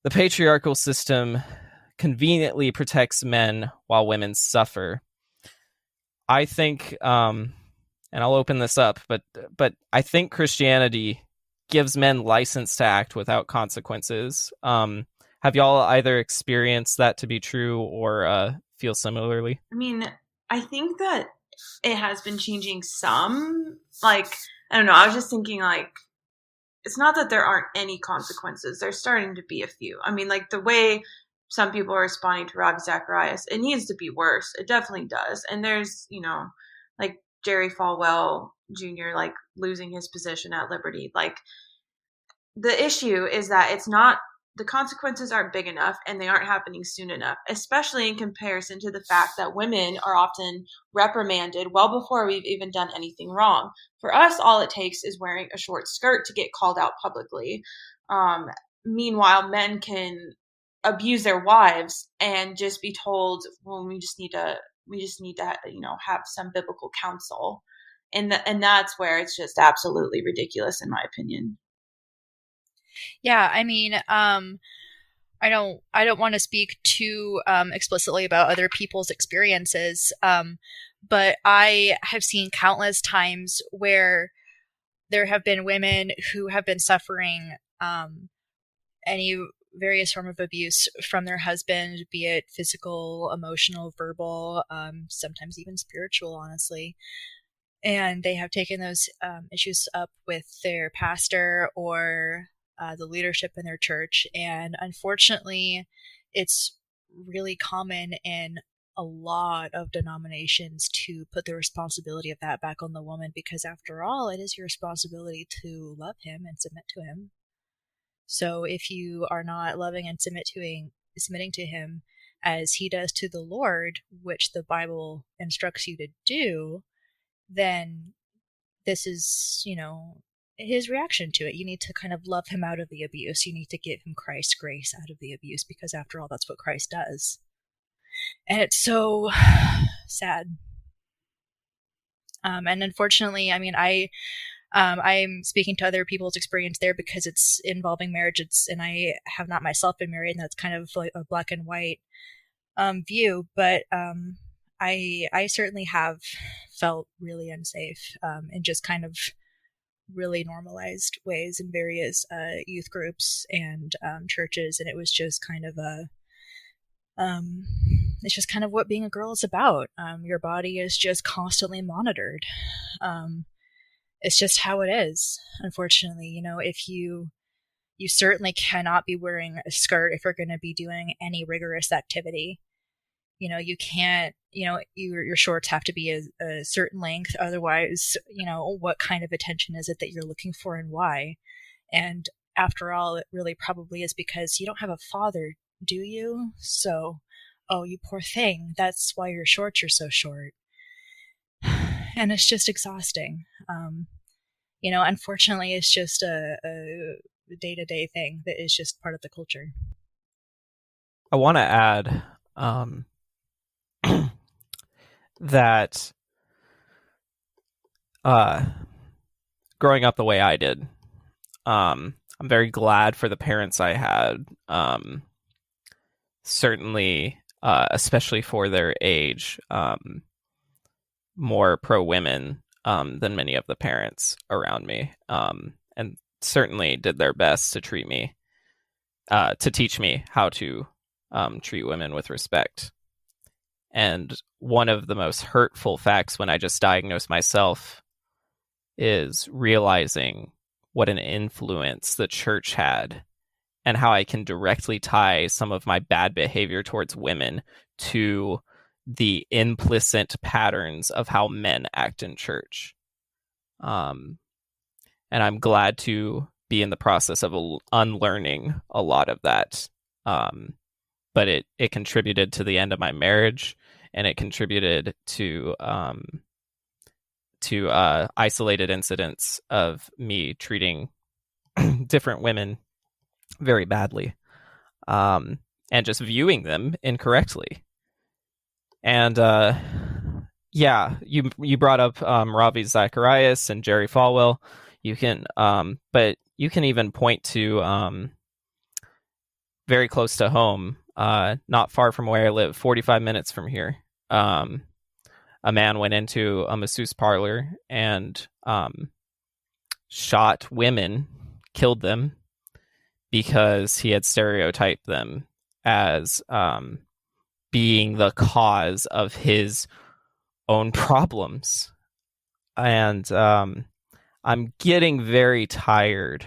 The patriarchal system conveniently protects men while women suffer. I think, and I'll open this up, but I think Christianity gives men license to act without consequences. Have y'all either experienced that to be true or feel similarly? I mean, I think that it has been changing some. Like, I don't know. I was just thinking, like, it's not that there aren't any consequences. There's starting to be a few. I mean, like, the way some people are responding to Ravi Zacharias, it needs to be worse. It definitely does. And there's, like Jerry Falwell Jr., like, losing his position at Liberty. Like, the issue is that the consequences aren't big enough and they aren't happening soon enough, especially in comparison to the fact that women are often reprimanded well before we've even done anything wrong. For us, all it takes is wearing a short skirt to get called out publicly. Meanwhile, men can abuse their wives and just be told, well, we just need to have some biblical counsel. And that's where it's just absolutely ridiculous, in my opinion. Yeah, I mean, I don't want to speak too explicitly about other people's experiences, but I have seen countless times where there have been women who have been suffering any various form of abuse from their husband, be it physical, emotional, verbal, sometimes even spiritual, honestly. And they have taken those issues up with their pastor or the leadership in their church. And unfortunately, it's really common in a lot of denominations to put the responsibility of that back on the woman, because after all, it is your responsibility to love him and submit to him. So if you are not loving and submitting to him as he does to the Lord, which the Bible instructs you to do, then this is, his reaction to it. You need to kind of love him out of the abuse. You need to give him Christ's grace out of the abuse, because after all, that's what Christ does. And it's so sad. And unfortunately, I mean, I'm speaking to other people's experience there because it's involving marriage. And I have not myself been married, and that's kind of like a black and white view. But I certainly have felt really unsafe in just kind of really normalized ways in various youth groups and churches, and it was just kind of it's just kind of what being a girl is about. Your body is just constantly monitored. It's just how it is, unfortunately. If you certainly cannot be wearing a skirt if you're going to be doing any rigorous activity. You can't, your shorts have to be a certain length. Otherwise, what kind of attention is it that you're looking for and why? And after all, it really probably is because you don't have a father, do you? So, oh, you poor thing. That's why your shorts are so short. And it's just exhausting. Unfortunately, it's just a day-to-day thing that is just part of the culture. I want to add that growing up the way I did, I'm very glad for the parents I had. Certainly, especially for their age, more pro-women than many of the parents around me, and certainly did their best to teach me how to treat women with respect. And one of the most hurtful facts when I just diagnosed myself is realizing what an influence the church had and how I can directly tie some of my bad behavior towards women to the implicit patterns of how men act in church. And I'm glad to be in the process of unlearning a lot of that. But it contributed to the end of my marriage, and it contributed to isolated incidents of me treating different women very badly, and just viewing them incorrectly. And you brought up Ravi Zacharias and Jerry Falwell. You can, but you can even point to very close to home, not far from where I live, 45 minutes from here. A man went into a masseuse parlor and shot women, killed them, because he had stereotyped them as being the cause of his own problems. And I'm getting very tired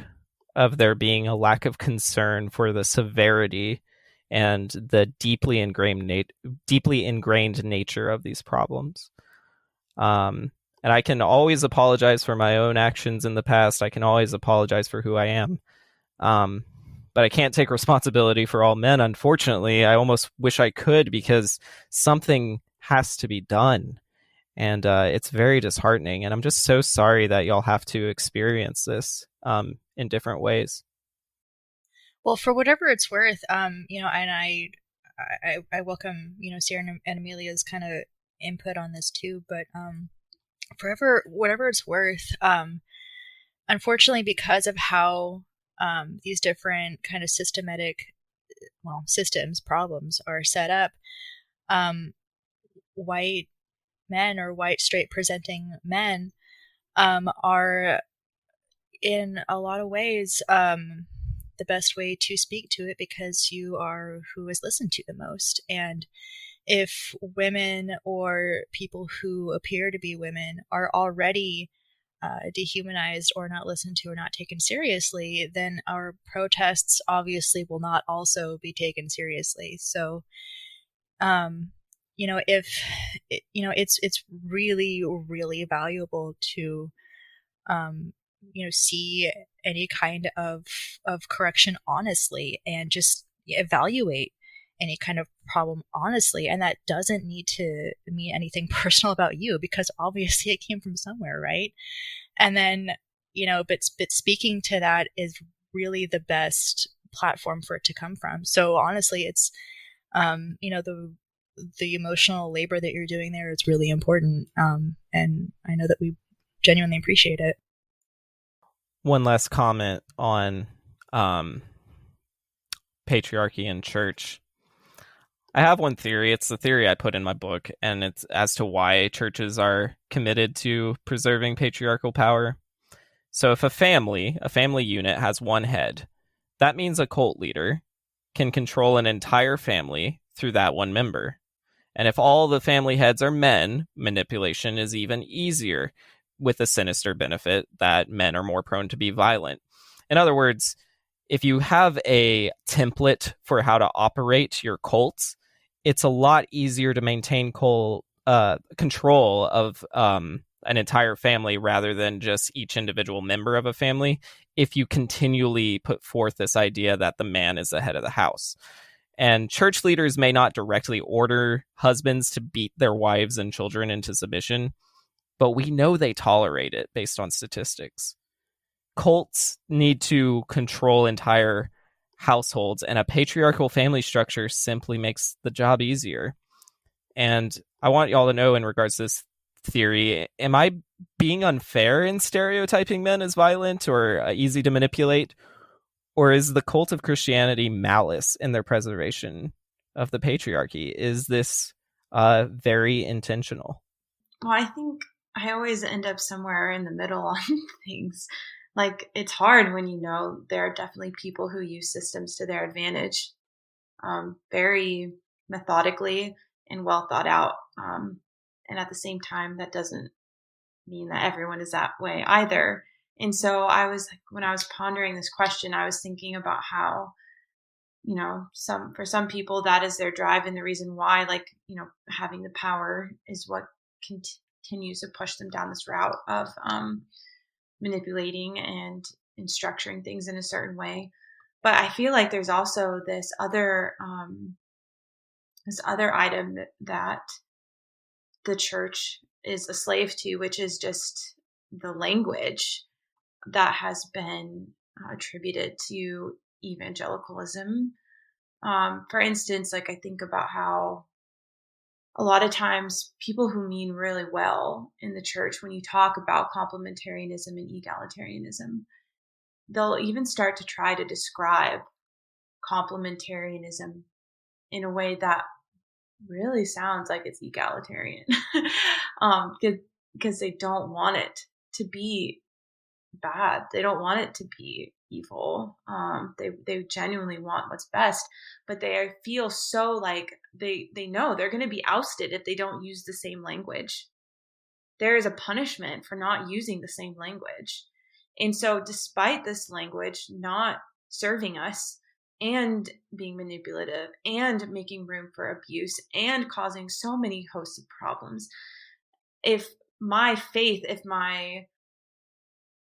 of there being a lack of concern for the severity and the deeply ingrained nature of these problems. And I can always apologize for my own actions in the past. I can always apologize for who I am. But I can't take responsibility for all men, unfortunately. I almost wish I could, because something has to be done. And it's very disheartening. And I'm just so sorry that y'all have to experience this in different ways. Well, for whatever it's worth, and I welcome, Cierra and Amelia's kind of input on this too. But whatever it's worth, unfortunately, because of how these different kind of systems problems are set up, white men or white straight presenting men are in a lot of ways the best way to speak to it, because you are who is listened to the most. And if women or people who appear to be women are already dehumanized or not listened to or not taken seriously, then our protests obviously will not also be taken seriously. So it's really, really valuable to see any kind of correction honestly, and just evaluate any kind of problem honestly. And that doesn't need to mean anything personal about you, because obviously it came from somewhere, right? And then, but speaking to that is really the best platform for it to come from. So honestly, it's, the emotional labor that you're doing there is really important. And I know that we genuinely appreciate it. One last comment on patriarchy in church. I have one theory. It's the theory I put in my book, and it's as to why churches are committed to preserving patriarchal power. So if a family unit has one head, that means a cult leader can control an entire family through that one member. And if all the family heads are men, manipulation is even easier, with the sinister benefit that men are more prone to be violent. In other words, if you have a template for how to operate your cults, it's a lot easier to maintain control of an entire family rather than just each individual member of a family, if you continually put forth this idea that the man is the head of the house. And church leaders may not directly order husbands to beat their wives and children into submission, but we know they tolerate it based on statistics. Cults need to control entire households, and a patriarchal family structure simply makes the job easier. And I want y'all to know, in regards to this theory, am I being unfair in stereotyping men as violent or easy to manipulate? Or is the cult of Christianity malice in their preservation of the patriarchy? Is this very intentional? Well, I think I always end up somewhere in the middle on things. Like, it's hard when there are definitely people who use systems to their advantage, very methodically and well thought out. And at the same time, that doesn't mean that everyone is that way either. And so when I was pondering this question, I was thinking about how, for some people that is their drive, and the reason why, having the power is what continues to push them down this route of manipulating and structuring things in a certain way. But I feel like there's also this other item that the church is a slave to, which is just the language that has been attributed to evangelicalism. For instance, I think about how a lot of times people who mean really well in the church, when you talk about complementarianism and egalitarianism, they'll even start to try to describe complementarianism in a way that really sounds like it's egalitarian, because they don't want it to be bad. They don't want it to be evil. They genuinely want what's best, but they feel so like they know they're going to be ousted if they don't use the same language there is a punishment for not using the same language. And so despite this language not serving us and being manipulative and making room for abuse and causing so many hosts of problems, if my faith, if my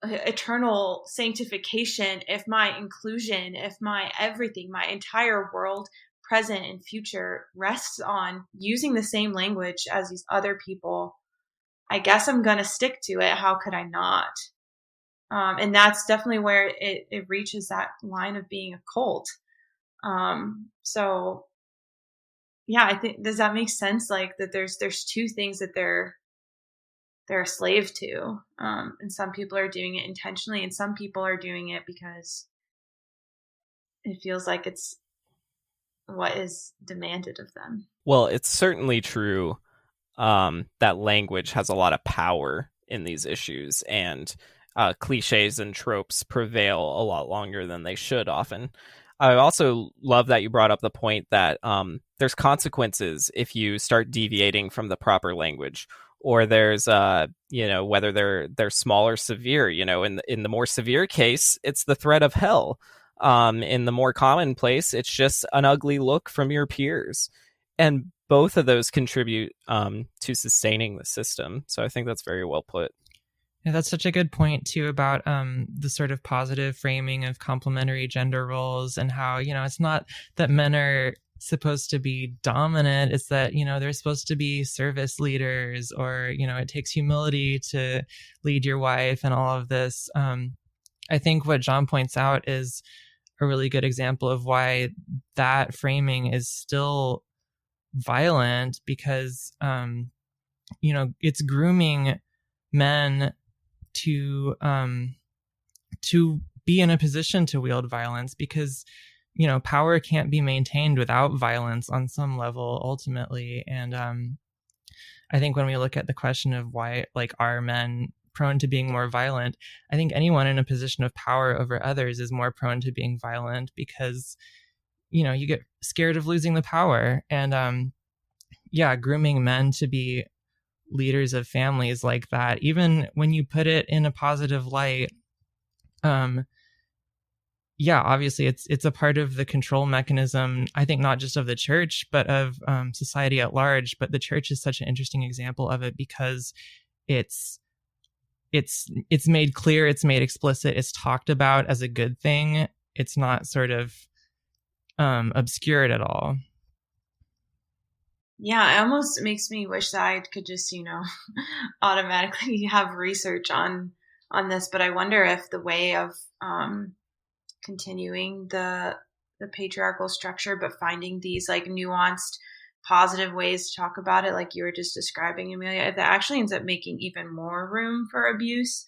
eternal sanctification, if my inclusion, if my everything, my entire world, present and future, rests on using the same language as these other people, I guess I'm going to stick to it. How could I not? And that's definitely where it reaches that line of being a cult. So yeah, I think, does that make sense? Like that there's two things that they're a slave to. And some people are doing it intentionally, and some people are doing it because it feels like it's what is demanded of them. Well, it's certainly true that language has a lot of power in these issues, and cliches and tropes prevail a lot longer than they should often. I also love that you brought up the point that there's consequences if you start deviating from the proper language, or there's whether they're small or severe. In the more severe case, it's the threat of hell. In the more commonplace, it's just an ugly look from your peers, and both of those contribute to sustaining the system. So I think that's very well put. Yeah, that's such a good point too about the sort of positive framing of complementary gender roles, and how, it's not that men are supposed to be dominant. It's that, they're supposed to be service leaders, or, it takes humility to lead your wife and all of this. I think what John points out is a really good example of why that framing is still violent, because, it's grooming men to be in a position to wield violence, because power can't be maintained without violence on some level ultimately. And I think when we look at the question of why, like, are men prone to being more violent, I think anyone in a position of power over others is more prone to being violent, because you get scared of losing the power. And grooming men to be leaders of families like that, even when you put it in a positive light, obviously it's a part of the control mechanism, I think, not just of the church, but of society at large. But the church is such an interesting example of it, because it's made clear, it's made explicit, it's talked about as a good thing. It's not sort of obscured at all. Yeah, it almost makes me wish that I could just, automatically have research on this. But I wonder if the way of continuing the patriarchal structure, but finding these like nuanced, positive ways to talk about it, like you were just describing, Amelia, if that actually ends up making even more room for abuse,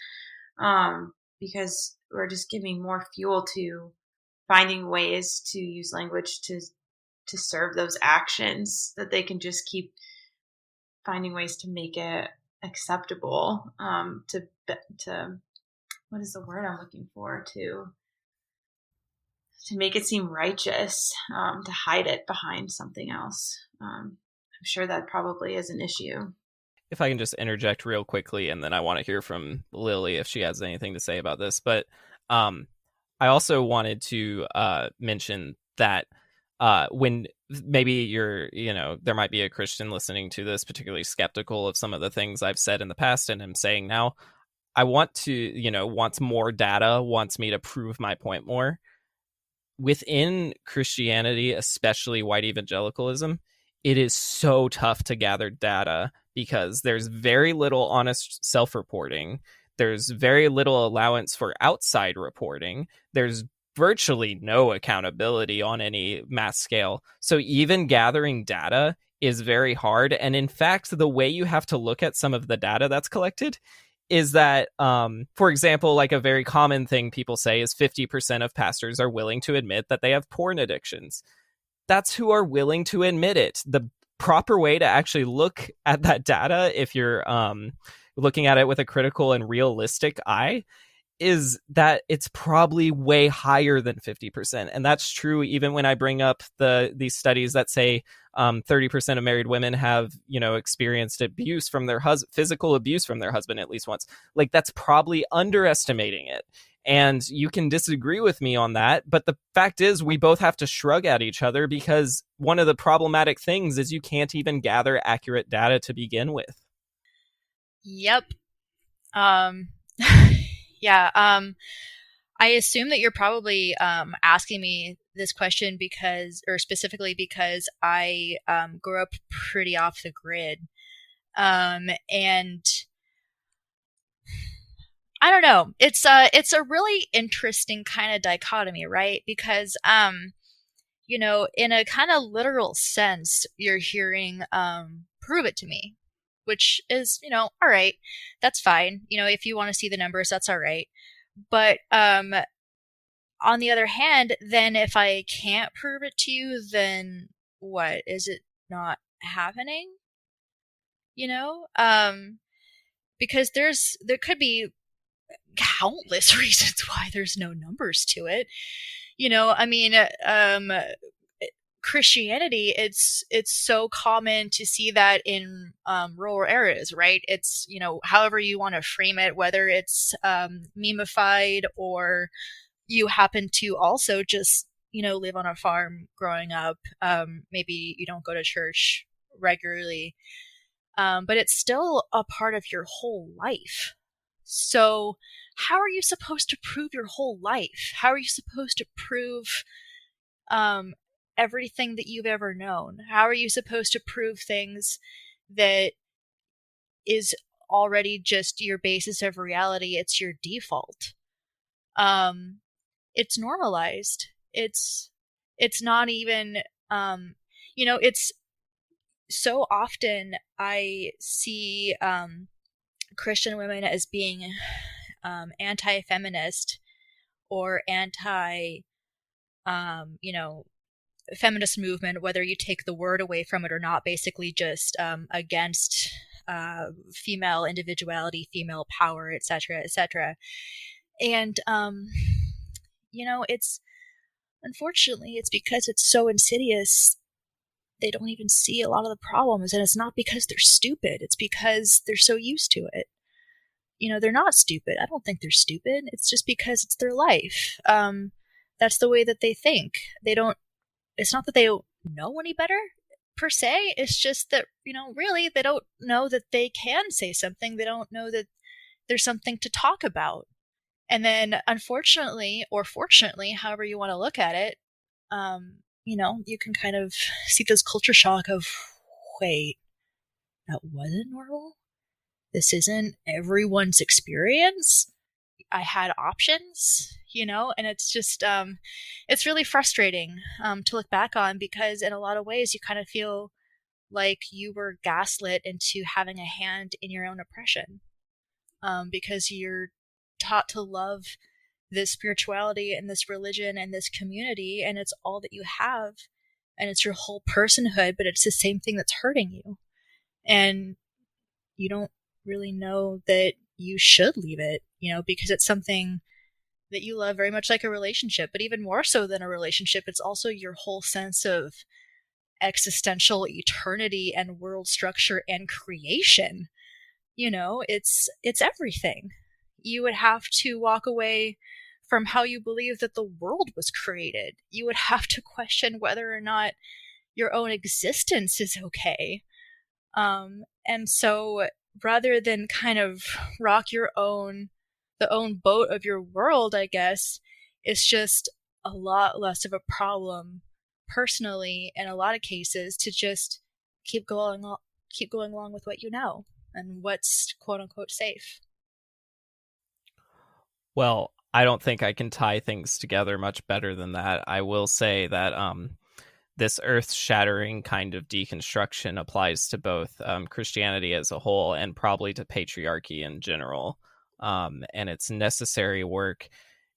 because we're just giving more fuel to finding ways to use language to serve those actions, that they can just keep finding ways to make it acceptable, to what is the word I'm looking for, to make it seem righteous, to hide it behind something else. I'm sure that probably is an issue. If I can just interject real quickly, and then I want to hear from Lilly if she has anything to say about this. But I also wanted to mention that when maybe there might be a Christian listening to this particularly skeptical of some of the things I've said in the past and am saying now, I want to, wants more data, wants me to prove my point more. Within Christianity, especially white evangelicalism, it is so tough to gather data, because there's very little honest self-reporting. There's very little allowance for outside reporting. There's virtually no accountability on any mass scale. So even gathering data is very hard. And in fact, the way you have to look at some of the data that's collected is that, for example, like a very common thing people say is 50% of pastors are willing to admit that they have porn addictions. That's who are willing to admit it. The proper way to actually look at that data, if you're looking at it with a critical and realistic eye, is that it's probably way higher than 50%. And that's true even when I bring up these studies that say 30% of married women have, experienced abuse from their physical abuse from their husband at least once. Like, that's probably underestimating it. And you can disagree with me on that. But the fact is, we both have to shrug at each other, because one of the problematic things is you can't even gather accurate data to begin with. Yep. Yeah. I assume that you're probably asking me this question specifically because I grew up pretty off the grid. And I don't know. It's a really interesting kind of dichotomy, right? Because in a kind of literal sense, you're hearing prove it to me, which is, all right, that's fine. If you want to see the numbers, that's all right. But on the other hand, then if I can't prove it to you, then what? Is it not happening? Because there could be countless reasons why there's no numbers to it. Christianity, it's so common to see that in rural areas, right? It's, however you want to frame it, whether it's memeified or you happen to also just, live on a farm growing up. Maybe you don't go to church regularly, but it's still a part of your whole life. So how are you supposed to prove your whole life? How are you supposed to prove everything that you've ever known? How are you supposed to prove things that is already just your basis of reality? It's your default. It's normalized. It's not even, it's so often I see Christian women as being anti-feminist or anti, feminist movement, whether you take the word away from it or not, basically just against female individuality, female power, etc., etc. And it's unfortunately it's because it's so insidious. They don't even see a lot of the problems, and it's not because they're stupid. It's because they're so used to it. They're not stupid. I don't think they're stupid. It's just because it's their life. That's the way that they think. It's not that they don't know any better, per se. It's just that, really, they don't know that they can say something. They don't know that there's something to talk about. And then, unfortunately, or fortunately, however you want to look at it, you can kind of see this culture shock of, wait, that wasn't normal? This isn't everyone's experience? I had options, and it's just, it's really frustrating to look back on, because in a lot of ways you kind of feel like you were gaslit into having a hand in your own oppression, because you're taught to love this spirituality and this religion and this community, and it's all that you have, and it's your whole personhood, but it's the same thing that's hurting you, and you don't really know that you should leave it, because it's something that you love very much, like a relationship. But even more so than a relationship, it's also your whole sense of existential eternity and world structure and creation. It's everything. You would have to walk away from how you believe that the world was created. You would have to question whether or not your own existence is okay. And so rather than kind of rock the own boat of your world, I guess, it's just a lot less of a problem personally in a lot of cases to just keep going along with what you know and what's quote unquote safe. Well, I don't think I can tie things together much better than that. I will say that this earth-shattering kind of deconstruction applies to both Christianity as a whole and probably to patriarchy in general. And it's necessary work.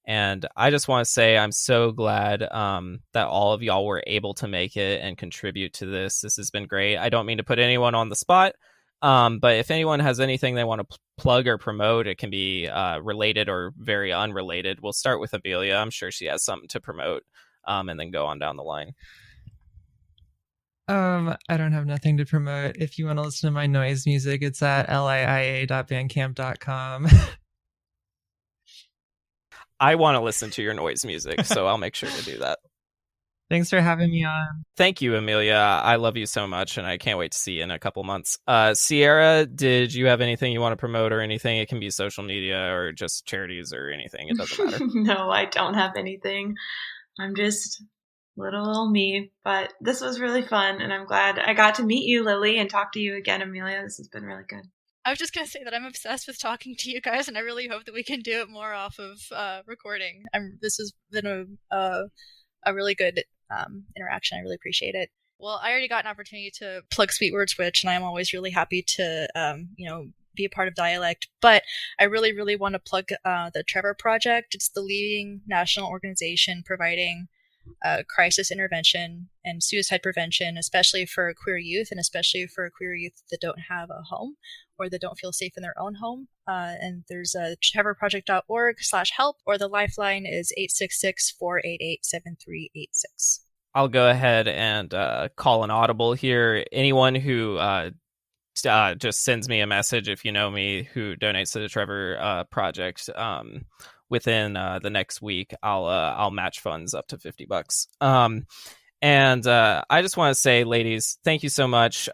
And I just want to say I'm so glad that all of y'all were able to make it and contribute to this. This has been great. I don't mean to put anyone on the spot, But if anyone has anything they want to plug or promote, it can be related or very unrelated. We'll start with Amelia. I'm sure she has something to promote, and then go on down the line. I don't have nothing to promote. If you want to listen to my noise music, it's at liia.bandcamp.com. I want to listen to your noise music, so I'll make sure to do that. Thanks for having me on. Thank you, Amelia. I love you so much, and I can't wait to see you in a couple months. Cierra, did you have anything you want to promote or anything? It can be social media or just charities or anything. It doesn't matter. No, I don't have anything. I'm just little old me, but this was really fun, and I'm glad I got to meet you, Lilly, and talk to you again, Amelia. This has been really good. I was just going to say that I'm obsessed with talking to you guys, and I really hope that we can do it more off of recording. This has been a really good interaction. I really appreciate it. Well, I already got an opportunity to plug Sweet Word Switch, and I'm always really happy to, be a part of Dialect. But I really, really want to plug the Trevor Project. It's the leading national organization providing crisis intervention and suicide prevention, especially for queer youth, and especially for queer youth that don't have a home or that don't feel safe in their own home. And there's trevorproject.org/help, or the lifeline is 866-488-7386. I'll go ahead and call an audible here. Anyone who just sends me a message, if you know me, who donates to the Trevor Project within the next week, I'll match funds up to $50. And I just want to say, ladies, thank you so much.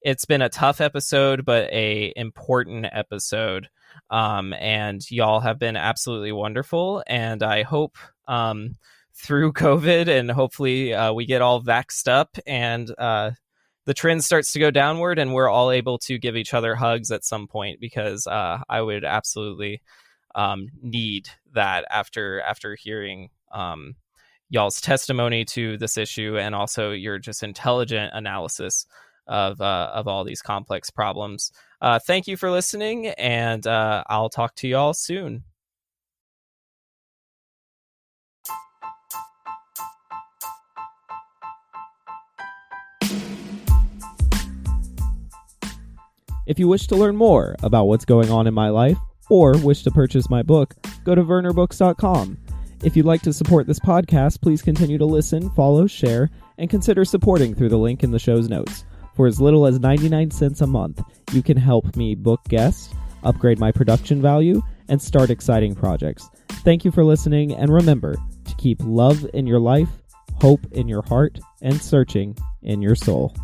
It's been a tough episode, but a important episode. And y'all have been absolutely wonderful. And I hope through COVID and hopefully we get all vaxxed up and the trend starts to go downward and we're all able to give each other hugs at some point, because I would absolutely need that after hearing y'all's testimony to this issue, and also your just intelligent analysis of all these complex problems. Thank you for listening, and I'll talk to y'all soon. If you wish to learn more about what's going on in my life, or wish to purchase my book, go to vernerbooks.com. If you'd like to support this podcast, please continue to listen, follow, share, and consider supporting through the link in the show's notes. For as little as 99 cents a month, you can help me book guests, upgrade my production value, and start exciting projects. Thank you for listening, and remember to keep love in your life, hope in your heart, and searching in your soul.